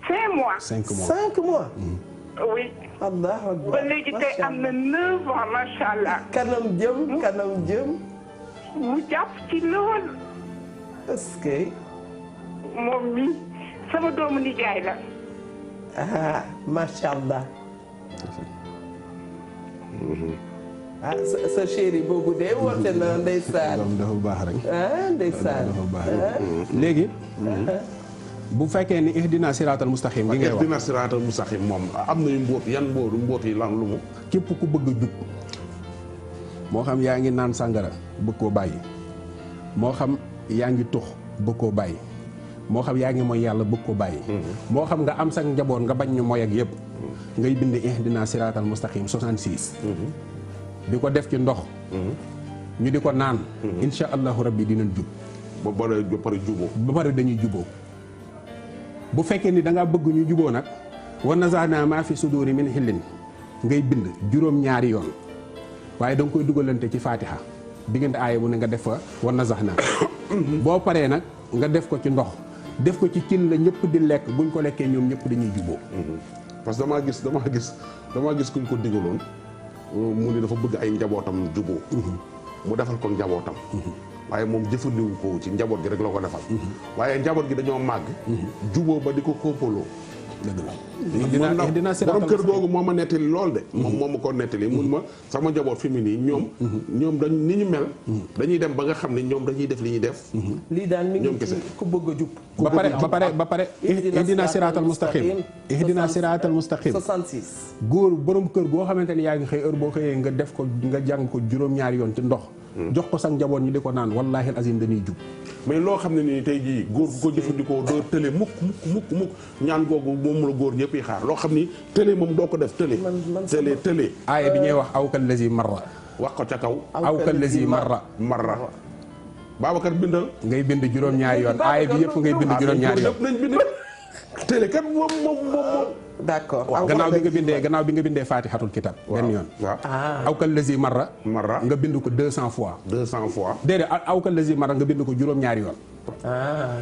5 mois. 5 mois 5 mois. oui. allahu akbar. ba léegi tey am na 9 mois macha allah. kanam jëm. mu jàpp ci loolu. est-ce que. moom mi sama doomu nijaay la. ah macha allah. ah sa chéri boobu de woote na ndeysaan. dafa baax rek. ah ndeysaan. dafa baax léegi. bu fekkee ni ihdina siraatal mustaqim gi ngay wax ihdina siraatal mustaqim moom am nañu mbóot yan mbóot yi lan lu mu. képp ku bëgg a jub moo xam yaa ngi naan sàngara bëgg koo bàyyi moo xam yaa ngi tux bëgg koo bàyyi moo xam yaa ngi mooy yàlla bëgg koo bàyyi. moo xam nga am sax njaboot nga bañ ñu mooy ak yëpp. ngay bind ihdina siraatal mustaqim 66. di ko def ci ndox. ñu di ko naan. incha allahu rabbi dinañ jub. ba pare juboo. ba pare dañuy juboo. bu fekkee ni da ngaa bëgg ñu juboo nag wa nazaana maa fi suduri min xillin ngay bind juróom-ñaari yoon waaye da nga koy dugalante ci faatiha diggante aaya bu ne nga def fa wa nazaana boo paree nag nga def ko ci ndox def ko ci cin la ñëpp di lekk buñ ko lekkee ñoom ñëpp dañuy juboo. parce que damaa gis kuñ ko digaloon mu ni dafa bëgg ay njabootam juboo mu defal ko njabootam. waaye moom jëfandiwu ko ci njaboot gi rek la ko defal. waaye njaboot gi dañoo màgg. juboo ba di ko kompaloo. dëgg la borom kër googu moo ma nettali lool de. moom moo ma ko nettali mun ma sama njaboot fi mu nii ñoom dañ ni ñu mel. dañuy dem ba nga xam ne ñoom dañuy def li ñuy def. lii daal mi ngi ku bëgg a jub. ba pare ihdina siraatal mustaqim. ihdina siraatal mustaqim 66. góor borom kër goo xamante ni yaa ngi xëy heure boo xëyee nga def ko nga jàng ko juróom-ñaari yoon ci ndox. jox ko sax njaboot ñi di ko naan wallaahi azim dañuy jub. mais loo xam ne nii tey jii góor gu ko jëfandikoo doo tële mukk ñaan googu moom la góor ñëpp yi xaar loo xam ni tële moom doo ko def tële. tële. aaya bi ñuy wax awkal lazi marra. wax ko ca kaw. awkal lazi marra. Babacar bindal. ngay bind juróom-ñaari yoon aaya bi yëpp ngay bind juróom-ñaari yoon. nañ bind tële kat moom. d'accord gannaaw bi nga bindee faatihatul kitab benn yoon. waaw awkal lazi marra. nga bind ko 200 fois. 200 fois. déedéet awkal lazi marra nga bind ko juróom-ñaari yoon.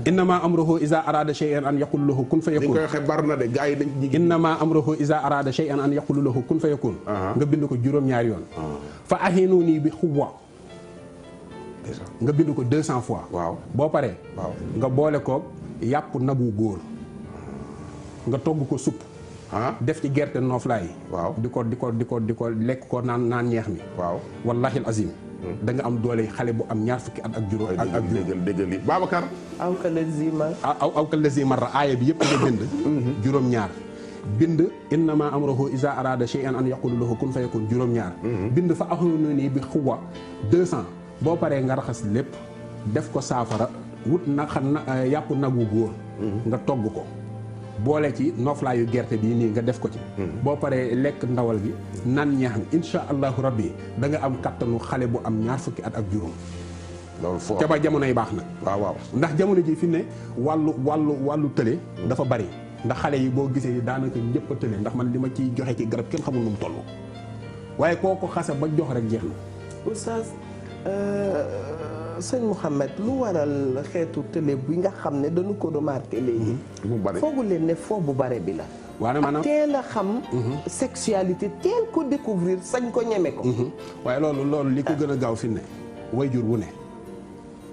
innama amruhu iza arada shay'an an yaqul lahu kun fayakun. dañ koy waxee bari na de gars yi dañ. innama amruhu iza arada shay'an an yaqul lahu kun fayakun. nga bind ko juróom-ñaari yoon. fa ahinuni bi xuwa. nga bind ko 200 fois. waaw boo paree. waaw nga boole ko yàpp nagu góor. nga togg ko supp. def ci gerte nooflaay. waaw di ko lekk ko naan ñeex mi. waaw wallahi azim. da nga am doole xale bu am ñaar fukki at ak juróom. ak déggal li Babacar. awkal lazi marra aaya bi yëpp nga bind. juróom-ñaar. bind innama amruhu iza arada shay'an an yaqulu lahu kun fayakun juróom-ñaar. bind fa ahununi bi xuwa 200. boo paree nga raxas lépp def ko saafara wut yàpp nagu góor. nga togg ko. boole ci nooflaayu gerte bii nii nga def ko ci. boo paree lekk ndawal gi naan ñeex mi insha allahu rabbi da nga am kattanu xale bu am ñaar fukki at ak juróom. loolu foofu ca ba jamonoy baax na. waaw ndax jamono ji fi ne wàllu tële. dafa bari ndax xale yi boo gisee daanaka ñëpp a tële ndax man li ma ciy joxe ci garab kenn xamul nu mu toll. waaye koo ko xase ba jox rek jeex na. oustaz sëñ Mouhamed lu waral xeetu télé bi nga xam ne dañu ko remarqué léegi. mu bari foogu leen ne foo bu bare bi la. waaye maanaam teel a xam. sexualité teel ko découvrir sañ ko ñeme ko. waaye loolu li ko gën a gaaw fi ne wayjur wu ne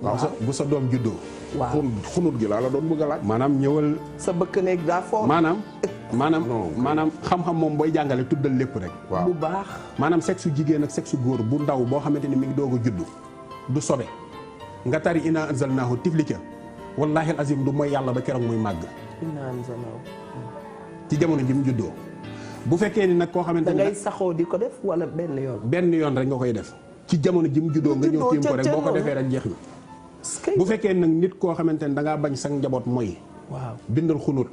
bu sa doom juddoo. waaw xunut gi laa la doon bëgg a laaj. maanaam ñëwal. sa bëkk néeg daa fort. maanaam xam-xam moom booy jàngale tuddal lépp rek. waaw bu baax. maanaam sexe jigéen ak sexe góor bu ndaw boo xamante ni mi ngi doog a juddu du sobe nga tari inna anzalnaahu tifli ca wallaahi azim du mooy yàlla ba keroog muy màgg. inna anzalnaahu ci jamono ji mu juddoo. bu fekkee ni nag koo xamante ni da ngay saxoo di ko def wala benn yoon. benn yoon rek nga koy def. ci jamono ji mu juddoo nga ñëw tiim ko rek boo ko defee rek jeex na. bu fekkee nag nit koo xamante ni da ngaa bañ sa njaboot mooy. waaw bindal xunut.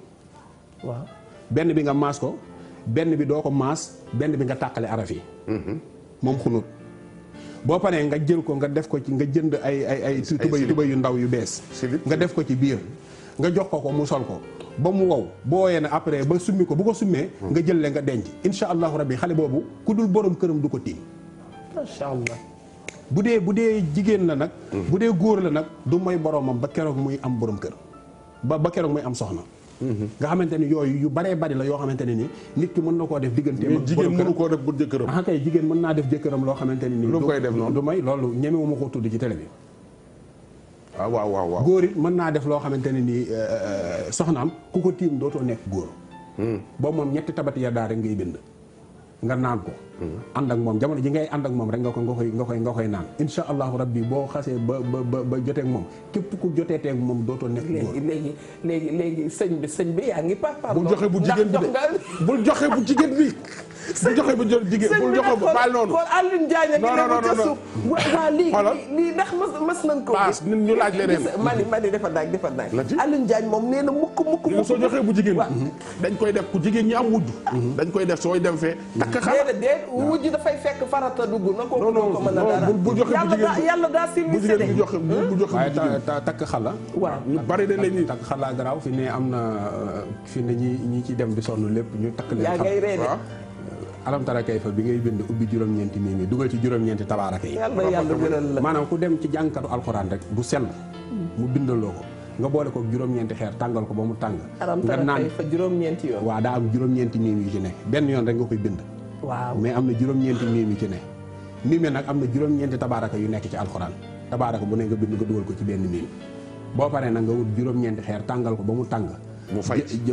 waaw benn bi nga maas ko benn bi doo ko maas benn bi nga tàqale araf yi. moom xunut. boo paree nga jël ko nga def ko ci nga jënd ay tubay yu ndaw yu bees. nga def ko ci biir nga jox ko mu sol ko ba mu wow boo woowee ne après ba summi ko bu ko summee. nga jël leen nga denc incha allahu rabbi xale boobu ku dul borom këram du ko tiim. macha allah. bu dee jigéen la nag. bu dee góor la nag du mooy boromam ba keroog muy am borom kër ba keroog muy am soxna. nga xamante ni yooyu yu baree bari la yoo xamante ne ni nit ki mën na koo def digganteem ak jigéen mënu koo def bu jëkkëram. ah kay jigéen mën naa def jëkkëram loo xamante ne ni. lu koy def noonu du may loolu ñemewu ma ko tudd ci télé bi. waaw. góor it mën naa def loo xamante ne nii soxnaam ku ko tiim dootoo nekk góor. boobu moom ñetti tabati ya daa rek ngay bind. nga naan ko. ànd ak moom jamono ji ngay ànd ak moom rek nga koy naan incha allahu rabbi boo xasee ba jotee ak moom képp ku jotee teeg moom dootoo nekk góor. léegi sëñ bi yaa ngi papa. bul joxe bu jigéen bi de bul joxe bu jigéen bi. bu joxe bu jigéen bul joxe bu baal noonu. kon Alioune Diagne ak ne ma ca suuf. waa lii ndax mas nañ ko. paas nit ñu laaj leneen. mani dafa daaj. Alioune Diagne moom nee na mukk. soo joxee bu jigéen bi. dañ koy def ku jigéen ñi am wujj. dañ koy def sooy dem fee. takk xala déedéet wujj dafay fekk farata dugg na ko. non mën a dara bu joxe bu jigéen yàlla daa civilisé de. bu joxe bu joxe waaye takk xala. waaw ñu bari de lañuy takk xala garaaw fi ne am na fi ne ñi ci dem di sonn lépp ñu takk leen. yaa ngay reede. alam tara kayfa bi ngay bind ubbi juróom-ñeenti mii dugal ci juróom-ñeenti tabaaraka yi. yàlla gënal la. maanaam ku dem ci jàngkatu alxuraan rek bu sell mu bindaloo ko nga boole ko juróom-ñeenti xeer tàngal ko ba mu tàng. nga naan fa juróom-ñeenti yoon. waaw daa am juróom-ñeenti miim yu ci ne benn yoon rek nga koy bind. waaw mais am na juróom-ñeenti miim yu ci ne. miim nag am na juróom-ñeenti tabaaraka yu nekk ci alxuraan tabaaraka bu ne nga bind nga dugal ko ci benn miim boo paree nag nga wut juróom-ñeenti xeer tàngal ko ba mu tàng. mu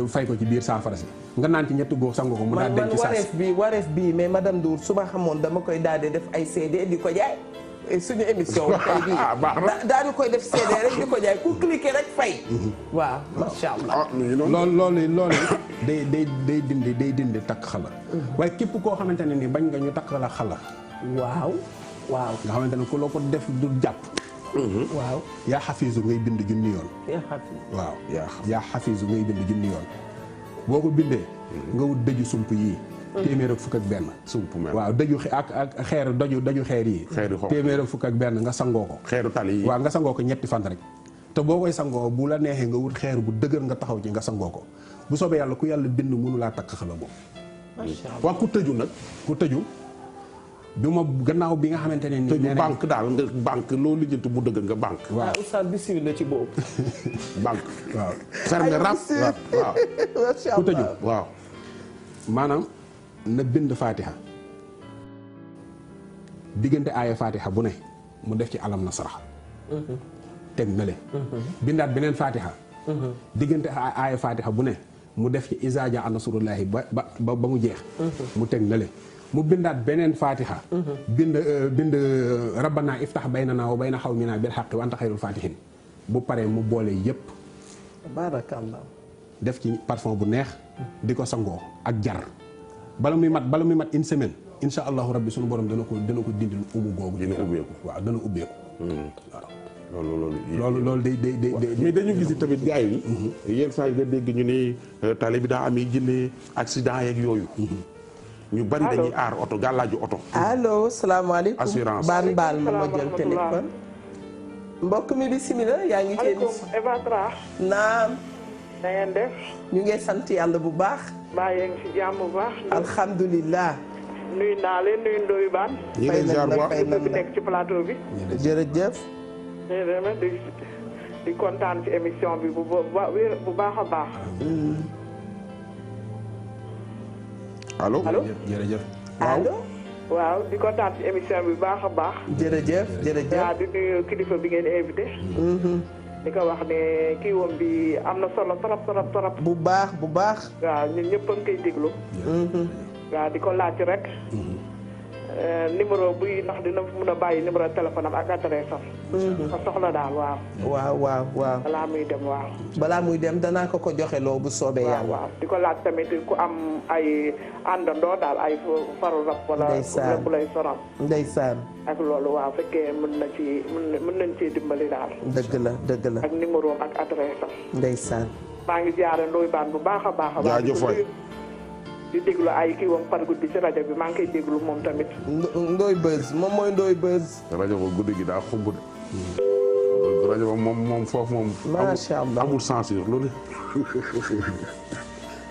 fay ko ci biir saafara si nga naan ci ñetti góor sangu ko mu daal denc ci saas wareef bi mais madame Ndour su ma xamoon dama koy daal di def ay CD di ko jaay suñu émission tey bii daal di koy def CD rek di ko jaay ku cliquer rek fay. waaw macha allah. loolu day dindi takk xala. waaye képp koo xamante ne ni bañ nga ñu takk la xala. waaw. nga xamante ne ku loo ko def du jàpp. waaw yaa xafiisu ngay bind junni yoon. waaw yaa xafiisu ngay bind junni yoon. boo ko bindee. nga wut dëju sump yii. téeméer ak fukk ak benn. sump mel waaw dëju ak xeer daju xeer yi. téeméer ak fukk ak benn nga sangoo ko. xeeru tali yi waaw nga sangoo ko ñetti fan rek. te boo koy sangoo bu la neexee nga wut xeer bu dëgër nga taxaw ci nga sangoo ko bu soobee yàlla ku yàlla bind mënu laa takk xala boobu. macha allah waaw ku tëju nag. ku tëju. bi ma gannaaw bi nga xamante ne nii. banque daal nga banque loo lijjanti bu dëgg nga banque. waaw oustaz bismillah ci boobu. banque waaw. ferme rap waaw. ku tëju waaw. maanaam na bind Fatiha diggante aaya Fatiha bu ne mu def ci alam nasrah. teg na le. bindaat beneen Fatiha. diggante aaya Fatiha bu ne mu def ci izaa jaa nasrullaahi ba mu jeex. mu teg na le. mu bindaat beneen Fatiha. bind rabbana iftax baynana wa bayna xawmina bil xaqi wa anta xayrul fatihin bu paree mu boole yépp. barakallah. def ci parfum bu neex. di ko sangoo ak jar. bala muy mat une semaine insha allahu rabbi sunu borom dana ko dindil umu googu. dina ubbeeku waaw dana ubbeeku. waaw. loolu day mais dañu gis tamit gars yi. yenn saa yi nga dégg ñu ne tali bi daa amee jinne accident yeeg yooyu. ñu bari dañuy aar oto gàllaaju oto. allo salaamaaleykum. assurance baal ma jël téléphone. mbokk mi bisimilah yaa ngi ci émission. Eva Tra. naam. na ngeen def. ñu ngi sant yàlla bu baax. mbaa yee ngi si jàmm bu baax. alhamdulilah. nuyu naa leen nuyu Ndoye Bane. ñu leen ziar bu baax bi nekk ci plateau bi. jërëjëf. di kontaan ci émission bi bu baax a baax. allo jërëjëf. allo. waaw di kontaan ci émission bi baax a baax. jërëjëf jërëjëf. waaw di nuyu kilifa bi ngeen invité. di ko wax ne kii woon bi am na solo trop. bu baax bu baax. waaw ñun ñëpp a ngi koy déglu. waaw di ko laaj rek. numéro buy ndax dina mën a bàyyi numéro téléphone am ak adresse am. ko soxla daal waaw. waaw. balaa muy dem waaw. balaa muy dem danaa ko joxe loo bu soobee yàlla. waaw di ko laaj tamit ku am ay àndandoo daal ay faru rab wala lépp lay sonal. ndeysaan. ak loolu waaw fekkee mën nañ ci dimbali daal. dëgg la. ak numéro am ak adresse am. ndeysaan. maa ngi jaare Ndoye Bane bu baax a baax. jaajëf waay di déglu ay kii wam par guddi ci rajo bi maa ngi koy déglu moom tamit. Ndoye Buzz moom mooy Ndoye Buzz. rajo ba guddi gi daa xumb de. rajo ba moom foofu moom. macha allah amul censure loolu.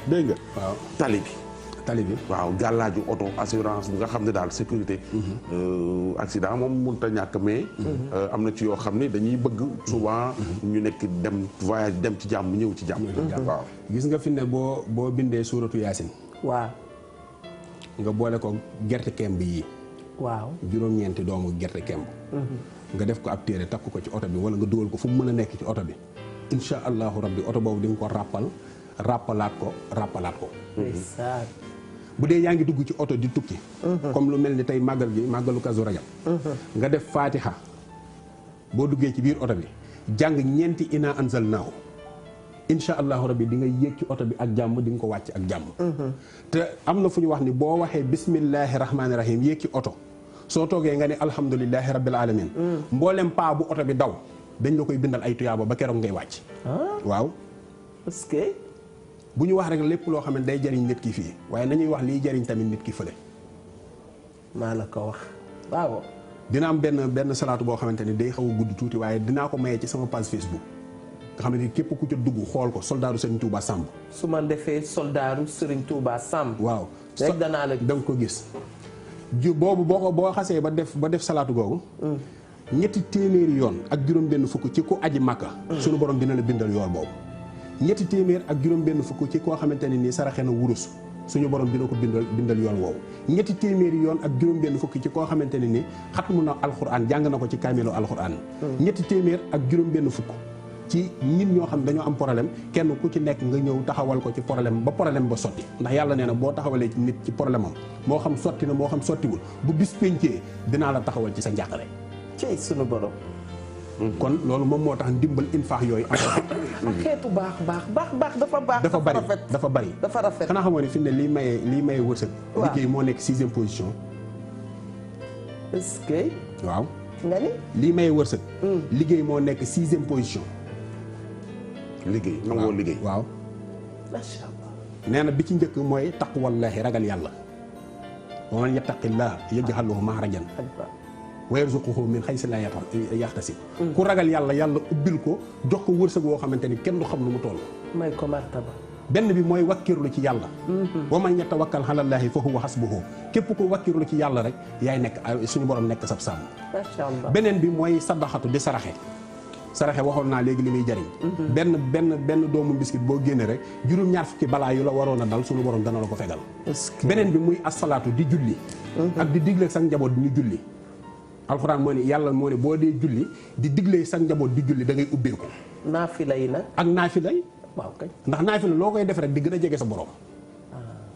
dégg nga. waaw tali bi. waaw gàllaaju oto assurance bi nga xam ne daal sécurité. accident moom mënut a ñàkk mais. am na ci yoo xam ne dañuy bëgg souvent ñu nekk dem voyage dem ci jàmm ñëw ci jàmm. waaw gis nga fi ne boo bindee suuratu yaasin. waaw. nga boole ko gerte kemb yi. waaw juróom-ñeenti doomu gerte kemb. nga def ko ab téere takk ko ci oto bi wala nga dugal ko fu mu mën a nekk ci oto bi. incha allahu rabbi oto boobu di nga ko rappalaat ko. bu dee yaa ngi dugg ci oto di tukki. comme lu mel ni tey màggalu Kazu Rajab. nga def Fatiha boo duggee ci biir oto bi jàng ñeenti ina anzalnaahu incha allahu rabbi di nga yéeg ci oto bi ak jàmm di nga ko wàcc ak jàmm. te am na fu ñu wax ni boo waxee bismillahi rahmaani rahim yéeg ci oto soo toogee nga ne alhamdulilahi rabbil alamin mboolem paa bu oto bi daw dañ la koy bindal ay tuyaaba ba keroog ngay wàcc. waaw. parce que. bu ñu wax rek lépp loo xam ne day jariñ nit ki fii waaye nañuy wax liy jariñ tamit nit ki fële. maa la ko wax waaw. dina am benn salaatu boo xamante ni day xaw a gudd tuuti waaye dinaa ko mayee ci sama page Facebook. nga xam ne képp ku ca dugg xool ko soldaaru Serigne Touba Samb. su ma defee soldaaru Serigne Touba Samb. waaw rek danaa la da nga ko gis. boobu boo xasee ba def salaatu googu. ñetti téeméeri yoon ak juróom-benn fukk ci ku aji Makka. sunu borom dina la bindal yool boobu. ñetti téeméer ak juróom-benn fukk ci koo xamante ne nii saraxe na wurus suñu borom dina ko bindal yoon woowu. ñetti téeméeri yoon ak juróom-benn fukk ci koo xamante ne nii xatmu na alxuraan jàng na ko ci kaamilu alxuraan. ñetti téeméer ak juróom-benn fukk. ci nit ñoo xam dañoo am problème kenn ku ci nekk nga ñëw taxawal ko ci problème ba sotti ndax yàlla nee na boo taxawalee ci nit ci problème am moo xam sotti na moo xam sottiwul bu bis pencee dinaa la taxawal ci sa njàqare. ci sunu borom. kon loolu moom moo tax ndimbal infaax yooyu am. xeetu baax dafa baax. dafa bari dafa rafet. xanaa xamoo ne fi ne lii maye wërsëg. liggéey moo nekk 6e position. est-ce que. waaw. nga ni. lii maye wërsëg. liggéey moo nekk 6e position. liggéey nangoo liggéey. waaw. macha allah. nee na bi ci njëkk mooy taqwallaahi ragal yàlla. wa man yattaqillaaha yaj'al lahu maxrajan wa yarzuqhu min haysu laa yahtasib. ku ragal yàlla ubbil ko jox ko wërsëg woo xamante ni kenn du xam nu mu toll. may ko martaba. benn bi mooy wakkirlu ci yàlla. wa man yatawakkal alallaahi fa huwa hasbuhu képp ko wakkirlu ci yàlla rek yaay nekk suñu borom nekk sab sàmm. macha allah. beneen bi mooy sadaxatu di saraxe. saraxe waxoon naa léegi li muy jariñ. benn doomu biskit boo génne rek juróom-ñaar fukki balaa yu la waroon a dal suñu borom dana la ko fegal. beneen bi muy asalaatu di julli. ak di digle sa njaboot ñu julli. alxuraan moo ne yàlla moo ne boo dee julli di digle sa njaboot di julli da ngay ubbeeku. naafila yi nag. ak naafila yi. waaw kay. ndax naafila loo koy def rek di gën a jege sa borom.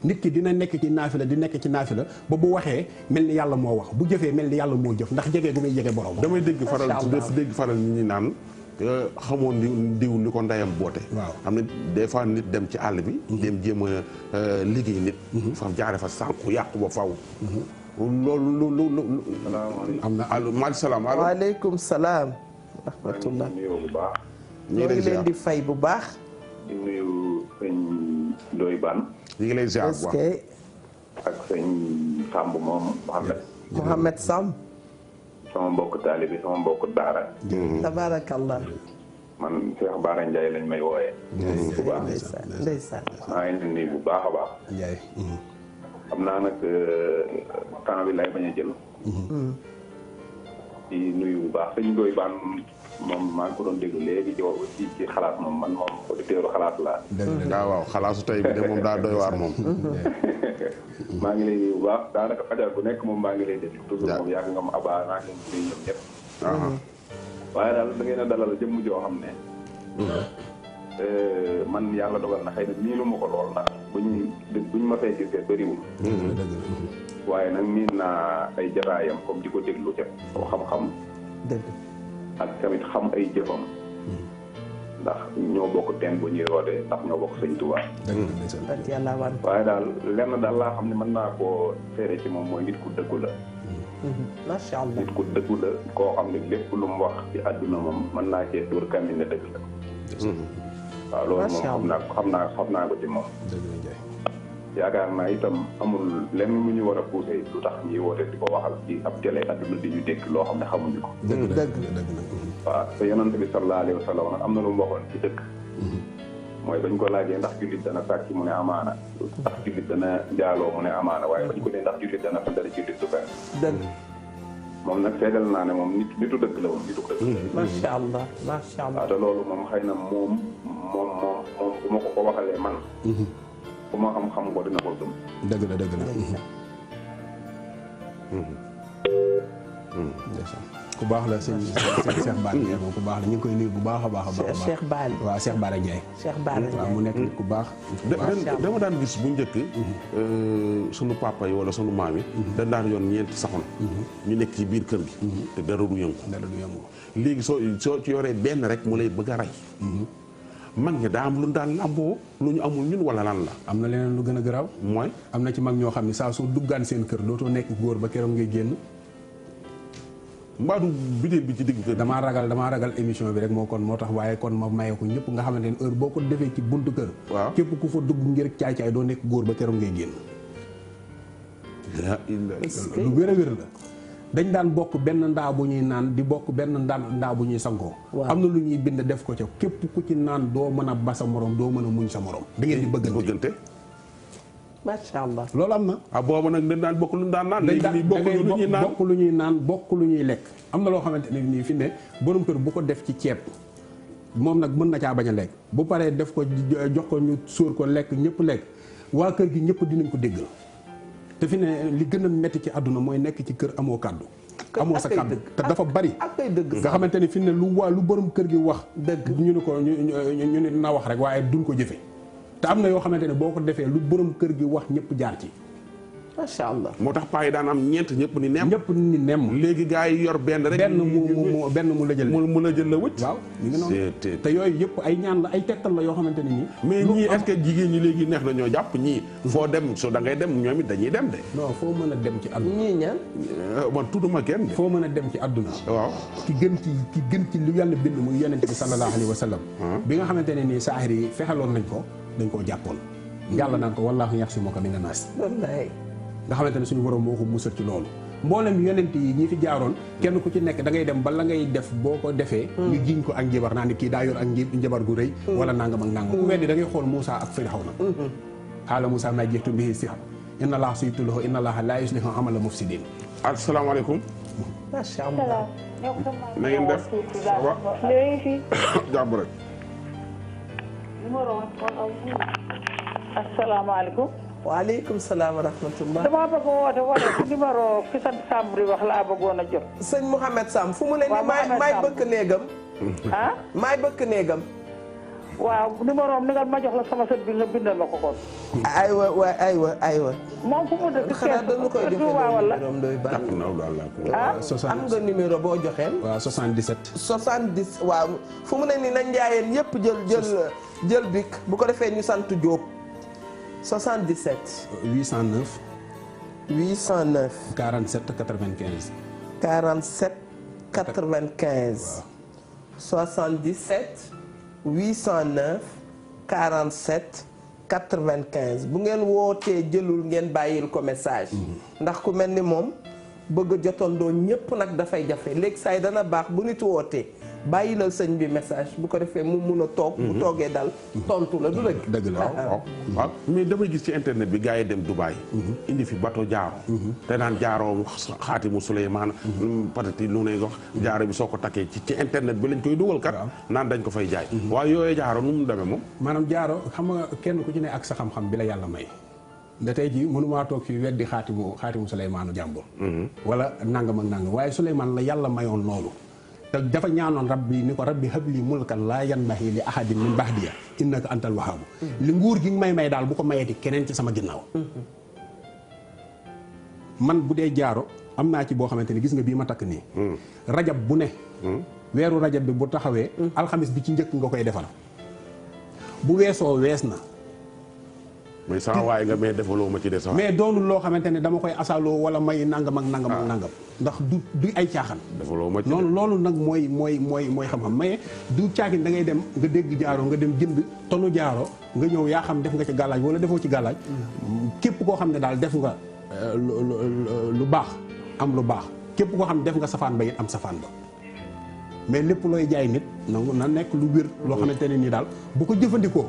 nit ki dina nekk ci naafila di nekk ci naafila ba bu waxee mel ni yàlla moo wax bu jëfee mel ni yàlla moo jëf ndax jege gu muy jege borom. damay dégg faral ñi ñi naan xamoon diw ni ko ndeyam boote. waaw am na des fois nit dem ci àll bi. dem jéem a liggéey nit. fa jaare fa sànku yàqu ba faw. loolu. am na maaleykum salaam. waaleykum salaam. rahmatullah. ñu ngi lay leen di fay bu baax. di nuyu sëñ Ndoye Bane. ñu ngi lay ziar bu baax. ak sëñ Samb moom Mouhamed Samb. sama mbokk taalibi sama mbokk daara. tabaarakallah. man Cheikh Bara Ndiaye lañ may wooyee. bu baax ndeysaan. maa ngi leen di nuyu bu baax a baax. Ndiaye. xam naa nag temps bi lay bañ a jël. di nuyu bu baax sëñ Ndoye Bane moom maa ngi ko doon déglu léegi ci xalaat moom man moom auditeur xalaat laa. waaw xalaasu tey bi de moom daa doy waar moom. maa ngi lay nuyu bu baax daanaka fajar bu nekk moom maa ngi lay déglu. toujours moom yàgg nga ma abaa naa ngi leen di ñëpp. waaye daal da ngeen a dalal jëmm joo xam ne. man yàlla dogal na xëy na miinu ma ko lool ndax buñ ma fay gisee bëriwul. waaye nag miin naa ay jataayam comme di ko déglu ca koo xam-xam. dëgg. ak tamit xam ay jëfam. ndax ñoo bokk teen bu ñuy roode ndax ñoo bokk sëñ Tuubaa. dëgg yàlla waan. waaye daal lenn daal laa xam ne mën naa koo seere ci moom mooy nit ku dëggu la. macha allah nit ku dëggu la koo xam ne lépp lu mu wax ci àdduna moom mën naa cee dóor kamin ne dëgg la. waaw loolu moom xam naa ko ci moom. yaakaar naa itam amul lenn lu ñu war a poussé lu tax ñuy woote di ko waxal ci ab télé àdduna di ñu dégg loo xam ne xamuñu ko. dëgg waaw te yonent bi sallallahu alayhi wa sallam nag am na lu mu waxoon ci dëkk. mooy bañ ko laajee ndax jullit dana sàcc mu ne amaana. ndax jullit dana njaaloo mu ne amaana waaye bañ ko ne ndax jullit dana fa dara jullit du benn. dëgg. moom nag seedal naa ne moom nitu dëgg la moom nitu dëgg. macha allah macha allah. waaw te loolu moom xëy na moom bu ma ko waxalee man. bu ma xam-xam ko dina ko gëm. dëgg la. ku baax la sëñ Cheikh Bara Ndiaye moom ku baax la ñu ngi koy nuyu bu baax a baax. Cheikh Bara waaw Cheikh Bara Ndiaye. waaw mu nekk nit ku baax. dama daan gis bu njëkk sunu papa yi wala sunu maam yi dañ daan yoon ñeenti saxoon ñu nekk ci biir kër gi te dara du yëngu léegi soo ci yoree benn rek mu lay bëgg a rey mag ñi daa am lu daan làmboo lu ñu amul ñun wala lan la. am na leneen lu gën a garaaw. mooy am na ci mag ñoo xam ne saa soo duggaan seen kër dootoo nekk góor ba keroog ngay génn. mbaadu bidéo bi ci digg kër. damaa ragal émission bi rek moo tax waaye kon ma maye ko ñëpp nga xamante ne heure boo ko defee ci buntu kër. waaw képp ku fa dugg ngir caay-caay doo nekk góor ba keroog ngay génn. lu wér a wér la. dañ daan bokk benn ndaa bu ñuy naan di bokk benn ndaa bu ñuy sangoo. am na lu ñuy bind def ko ca képp ku ci naan doo mën a ba sa morom doo mën a muñ sa morom. da ngeen di bëggante. macha allah loolu am na. boobu nag dañ daan bokk lu ñu daan naan. léegi nii bokk lu ñuy naan bokk lu ñuy lekk. am na loo xamante ne nii fi ne borom kër bu ko def ci ceeb moom nag mën na caa bañ a lekk bu paree def ko jox ko ñu sóor ko lekk ñëpp lekk waa kër gi ñëpp dinañ ko déggal. te fi ne li gën a metti ci àdduna mooy nekk ci kër amoo kàddu. amoo sa kàddu te dafa bari. nga xamante ni fi ne lu borom kër gi wax. dëgg ñu ne ko ñu ne na wax rek waaye duñ ko jëfe te am na yoo xamante ne boo ko defee lu borom kër gi wax ñëpp jaar ci. macha allah moo tax paa yi daan am ñeent ñëpp ni nem. léegi gars yi yor benn rek. benn mu la jël. mu la jël la wëcc. waaw mi ngi noonu te yooyu yëpp ay ñaan la ay tegtal la yoo xamante ne nii. mais ñii est-ce que jigéen ñi léegi neex na ñoo jàpp ñii. foo dem so da ngay dem ñoom it dañuy dem de. non foo mën a dem ci àdduna. ñii ñaan. man tudduma kenn de. foo mën a dem ci àdduna. waaw ki gën ci lu yàlla bind muy yonent bi sallallahu alayhi wa sallam. bi nga xamante ne nii saaxir yi fexeloon nañ ko dañ koo jàppoon. yàlla naan ko wallaahu yaxsimuka mina naas. nga xamante ne suñu borom moo ko musal ci loolu mboolem yonent yi ñi fi jaaroon kenn ku ci nekk da ngay dem ba la ngay def boo ko defee ñu jiñ ko ak njabar naa ni kii daa yor ak njabar gu rëy wala nangam ak nangam ku weddi da ngay xool Moussa ak Firawna xaala Moussa maa jeextu bihi sihr inna allaha sayyiduhu inna allaha la yuslihu amala mufsidin. asalaamaaleykum. macha allah. na ngeen def. waaw. jàmm rek. asalaamaaleykum. waaleykum salaam wa rahmatullah. damaa bëgg woote ci numéro ki sant Samb di wax laa bëggoon a jot. sëñ Mouhamed Samb fu mu ne nii maay bëkk néegam. ah. maay bëkk néegam. waaw numéro am ni nga ma jox la sama sët bi nga bindal ma ko kon. aywa. moom fu mu dëkk xanaa dañu koy joxe wala. am nga numéro boo joxeel. waaw 77. 70 waaw fu mu ne nii na njaayeen yëpp jël bik bu ko defee ñu sant Diop. 77. 809. 809. 47 95. 47 95. 77. 809. 47 95 bu ngeen wootee jëlul ngeen bàyyil ko message. ndax ku mel ni moom bëgg a jotandoo ñëpp nag dafay jafe léegi saa yi dana baax bu nit wootee bàyyi la sëñ bi message bu ko defee mu mun a toog. bu toogee dal tontu la du dëgg. dëgg la waaw mais damay gis ci internet bi gars yi dem Dubaï. indi fi bateau jaaro. te naan jaaroo xaatimu Suleymaan. patati lu ne wax jaaro bi soo ko takkee ci internet bi lañ koy dugal kat. naan dañ ko fay jaay. waaye yooyu jaaro nu mu demee moom. maanaam jaaro xam nga kenn ku ci ne ak sa xam-xam bi la yàlla may. nda tey jii mënumaa toog fii weddi xaatimu Suleymaanu jàmbur. wala nangam ak nangam waaye Suleymaan la yàlla mayoon loolu. te dafa ñaanoon rabbi ni ko rabbi habli mulkan laa yanbaxi li ahadin min ba'diya innaka antal wahhaabu li nguur gi may daal bu ko mayeti keneen ci sama ginnaaw. man bu dee jaaro am naa ci boo xamante ni gis nga bii ma takk nii. rajab bu ne. weeru rajab bi bu taxawee. alxamis bi ci njëkk nga koy defal. bu weesoo wees na. mais sama waay nga mais defaloo ma ci des. mais doonul loo xamante ne dama koy asaaloo wala may nangam ak nangam ak nangam. ndax du ay caaxaan. defaloo ma ci loolu nag mooy xam-xam mais du caagin da ngay dem nga dégg jaaro nga dem jënd tonu jaaro nga ñëw yaa xam def nga ci gàllaaj wala defoo ci gàllaaj. képp koo xam ne daal def nga lu baax am lu baax képp koo xam ne def nga safaan ba it am safaan ba. mais lépp looy jaay nit nangu na nekk lu wér loo xamante ne nii daal bu ko jëfandikoo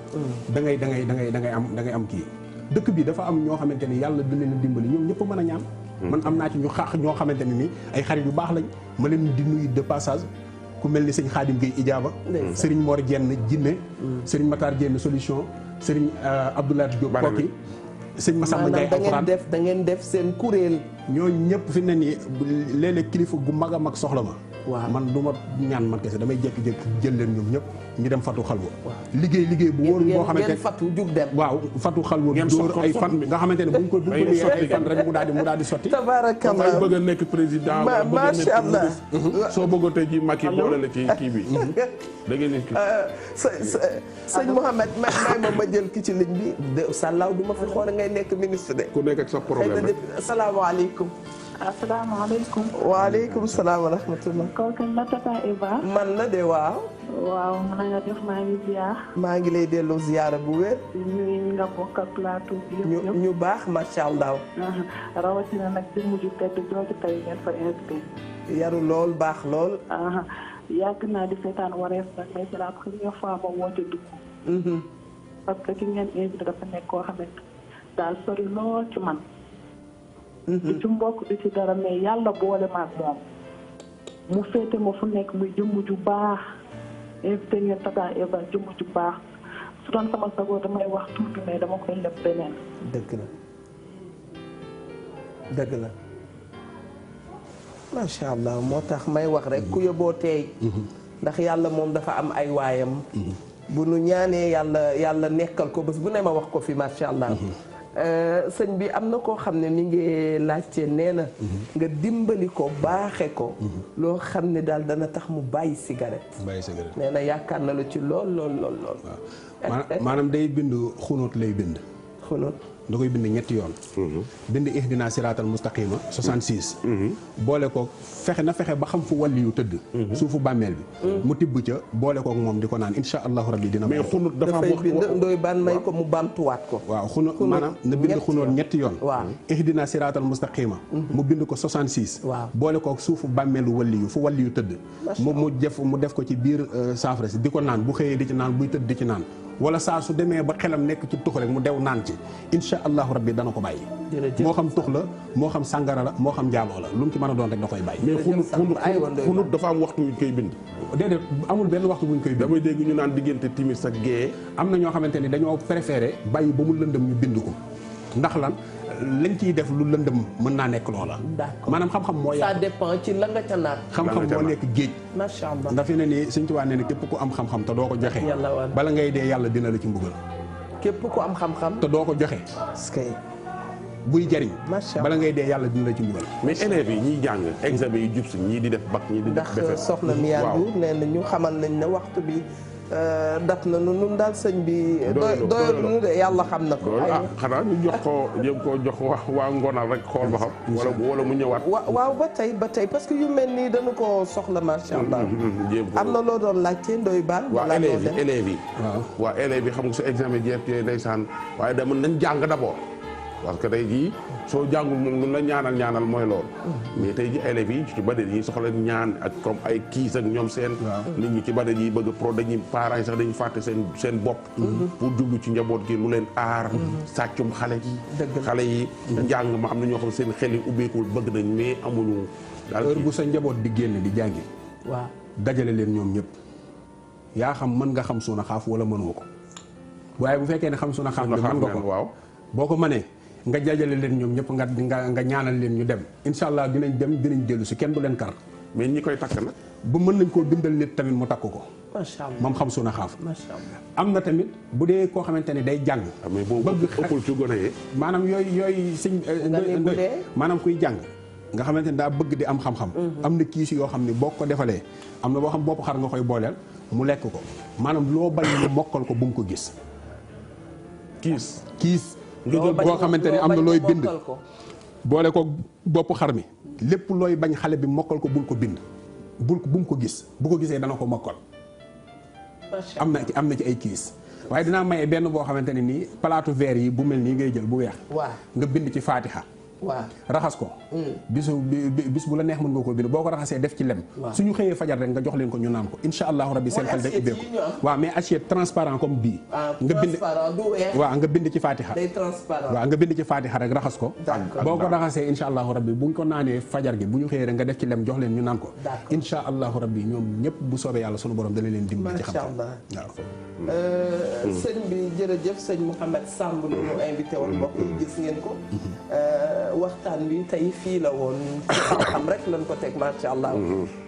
da ngay am kii dëkk bi dafa am ñoo xamante ni yàlla da leen a dimbali ñoom ñëpp mën a ñaan man am naa ci ñu xaax ñoo xamante ne nii ay xarit yu baax lañ ma leen di nuyu de passage ku mel ni sëñ Xaadim Gueye Ijaaba sëriñ Mor Jenn Jinne sëriñ Matar Jenn Solution sëriñ Abdoulaye Diop Kokki sëñ Massamba Ndiaye alxuraan da ngeen def seen kuréel ñooñu ñëpp fi ne nii léeg-léeg kilifa gu mag a mag soxla ma waaw man du ma ñaan man kese damay jékki-jékki jël leen ñoom ñëpp ñu dem fatu xalwa liggéey bu wóor boo xamante ne fatu jug dem waaw fatu xalwa dóor ay fan nga xamante ne bu ñu ko liyee ay fan rek mu daal di sotti tabarakallah bëgg a nekk président macha allah soo bëggoon tey ji Macky boole la ci kii bi da ngeen ni sëñ Mouhamed may ma jël ki ci ligne bi de sàllaaw du ma fi xool ngay nekk ministre de ku nekk ak sa problème asalaamaaleykum asalaamaaleykum. waaleykum salaam wa rahmatulah. kooku la Tata Eva. man la de waaw. waaw na nga def maa ngi ziar. maa ngi lay delloo ziyaara bu wér. ñi nga bokk ak plateau bi yëpp. ñu baax macha allah. rawatina nag di mujj tedd jooju tey ngeen fa invité. yaru lool baax lool. yàgg naa di seetaan wareef nag mais c'est la première fois ma woote dugg. parce que ki ngeen invité dafa nekk koo xamante daal sori lool ci man. du ci mbokk du ci dara mais yàlla boole ma ak moom mu féete ma fu nekk muy jëmm ju baax invité ngeen Tata Eva jëmm ju baax su doon sama sagoo damay wax tuuti mais dama koy leb beneen. dëgg la macha allah moo tax may wax rek ku yóbboo teey ndax yàlla moom dafa am ay waayam bu nu ñaanee yàlla nekkal ko bés bu ne ma wax ko fi macha allah. sëñ bi am na koo xam ne mi ngi laajte nee na nga dimbali ko baaxe ko loo xam ne daal dana tax mu bàyyi cigarette nee na yaakaar na la ci lool maanaam day bind xunóot lay bind xunóot da koy bind ñetti yoon bind ihdina siraatal mustaqima 66 boole koog fexe ba xam fu wàlli yu tëdd suufu bàmmeel bi mu tibb ca boole koog moom di ko naan insha allahu rabbi dina mais xunut dafa dafay bind ndoy ban may ko mu bamtuwaat ko waaw xunut maanaam na bind xunóot ñetti yoon waaw ihdina siraatal mustaqima mu bind ko 66 waaw boole koog suufu bàmmeelu wàlli yu fu wàlli yu tëdd mu def ko ci biir saafara si di ko naan bu xëyee di ci naan buy tëdd di ci naan wala saa su demee ba xelam nekk ci tux rek mu dew naan ci insha allahu rabbi dana ko bàyyi moo xam tux la moo xam sàngara la moo xam njaaloo la lu mu ci mën a doon rek da koy bàyyi mais xunut dafa am waxtu wuñ koy bind déedéet amul benn waxtu buñ koy bind damay dégg ñu naan diggante timis ak gée am na ñoo xamante ni dañoo préféré bàyyi ba mu lëndëm ñu bind ko ndax lan lañ ciy def lu lëndëm mën naa nekk loola. d'accord maanaam xam-xam moo ça dépend ci la nga ca naat. xam-xam moo nekk géej. macha allah ndax fi ne nii Sëñ Tuubaa nee na képp ku am xam-xam te doo ko joxe. bala ngay dee yàlla dina la ci mbugal. képp ku am xam-xam. te doo ko joxe. parce que buy jariñ. macha allah bala ngay dee yàlla dina la ci mbugal. mais élèves yi ñiy jàng examen yi jub si ñii di def bac ñii di def. ndax soxna Miane nee na ñu xamal nañ ne waxtu bi. daf na nu nun daal sëñ bi doyul nu de yàlla xam na ko xanaa ñu jox ko jéem koo jox waa ngonal rek xool ba xam wala mu ñëwaat waaw ba tey parce que yu mel nii dañu ko soxla macha allah am na loo doon laajte ndoy baan waa élèves yi waa élèves yi xam nga su examen jeex yooyu ndeysaan waaye dama nañ jàng d'abord parce que tey jii soo jàngul moom lu la ñaanal mooy loolu mais tey ji élèves yi ci bari yi soxla ñaan ak comme ay kiis ak ñoom seen nit ñi ci bari yi bëgg pro dañuy parents yi sax dañuy fàtte seen bopp pour jublu ci njaboot gi lu leen aar sàccum xale yi njàng ma am na ñoo xam seen xel yi ubbeekul bëgg nañ mais amuñu daal heure bu sa njaboot di génn di jàngi waaw dajale leen ñoom ñëpp yaa xam mën nga xam Suuna Xaaf wala mënoo ko waaye bu fekkee ne xam Suuna Xaaf bi mën nga ko waaw boo ko mënee nga jajale leen ñoom ñëpp nga ñaanal leen ñu dem incha allah dinañ dem dinañ dellu si kenn du leen kar mais ñi koy takk nag ba mën nañ koo bindal nit tamit mu takk ko macha allah moom xam Suuna Xaaf macha allah am na tamit bu dee koo xamante ne day jàng mais boobu ëppul ci gone yi maanaam yooyu sëñ maanaam kuy jàng nga xamante ne daa bëgg di am xam-xam am na kiis yoo xam ne boo ko defalee am na boo xam bopp xar nga koy booleel mu lekk ko maanaam loo bañ mu mokkal ko bu mu ko gis kiis nga jël boo xamante ne am na looy bind boole ko bopp xar mi lépp looy bañ xale bi mokkal ko bul ko bind bu mu ko gis bu ko gisee dana ko mokkal am na ci ay kiis waaye dinaa maye benn boo xamante ne nii palaatu verre yi bu mel nii ngay jël bu weex nga bind ci faatiha waaw raxas ko bis bu la neex mën nga ko bind boo ko raxasee def ci lem suñu xëyee fajar rek nga jox leen ko ñu naan ko insha allahu rabbi seen xel day ubbeeku waaw mais assiette transparent comme bii nga bind ci fatiha waaw nga bind ci fatiha rek raxas ko boo ko raxasee insha allahu rabbi buñ ko naanee fajar gi bu ñu xëyee rek nga def ci lem jox leen ñu naan ko insha allahu rabbi ñoom ñëpp bu soobee yàlla sunu borom dana leen dimbali ci xam-xam waaw sëñ bi jërëjëf sëñ Mouhamed Samb lu ñu invité woon mbokk yi gis ngeen ko waxtaan wi tey fii la woon xam rek lañ ko teg macha allah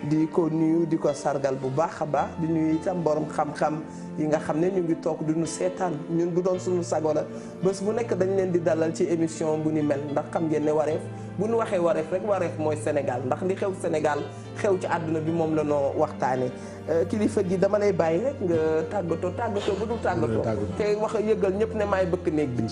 di ko nuyu di ko sargal bu baax a baax di nuyu itam borom xam-xam yi nga xam ne ñu ngi toog du ñu seetaan ñun bu doon suñu sago la bés bu nekk dañ leen di dalal ci émission bu ni mel ndax xam ngeen ne wareef bu ñu waxee wareef rek wareef mooy Sénégal ndax li xew Sénégal xew ci àdduna bi moom la noo waxtaanee kilifa gi dama lay bàyyi rek nga tàggatoo bu dul tàggatoo te wax yëgal ñëpp ne maay bëkk néeg bi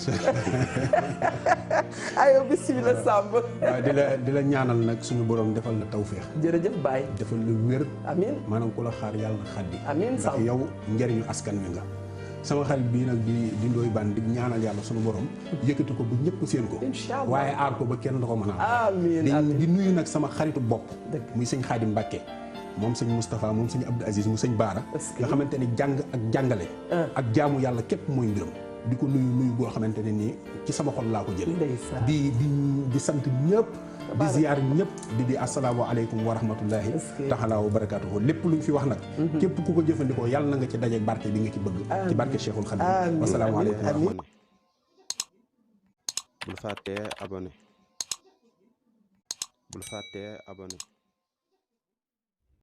ayo bismillah Samb waaw di la ñaanal nag suñu borom defal la tawféex jërëjëf Baye defal la wér amiin maanaam ku la xaar yàlla na xaddi amiin ndax yow njëriñu askan wi nga sama xarit bii nag di Ndoye Bane di ñaanal yàlla suñu borom yëkkati ko bu ñëpp seen ko waaye aar ko ba kenn da ko mën a di nuyu nag sama xaritu bopp muy sëñ Xaadim Mbàkke moom sëñ Moustapha moom sëñ Abdou Aziz mu sëñ Baara nga xamante ni jàng ak jàngale ak jaamu yàlla képp mooy mbiram di ko nuyu boo xamante ne nii ci sama xol laa ko jël di sant ñëpp di ziyaar ñëpp di asalaamaaleykum wa rahmatullahi taala wa barakaatuhu lépp luñ fi wax nag képp ku ko jëfandikoo yàlla na nga ci daje barke bi nga ci bëgg ci barke Cheikhul Khadim wasalaamaaleykum wa rahmatullahi bul fàttee abonné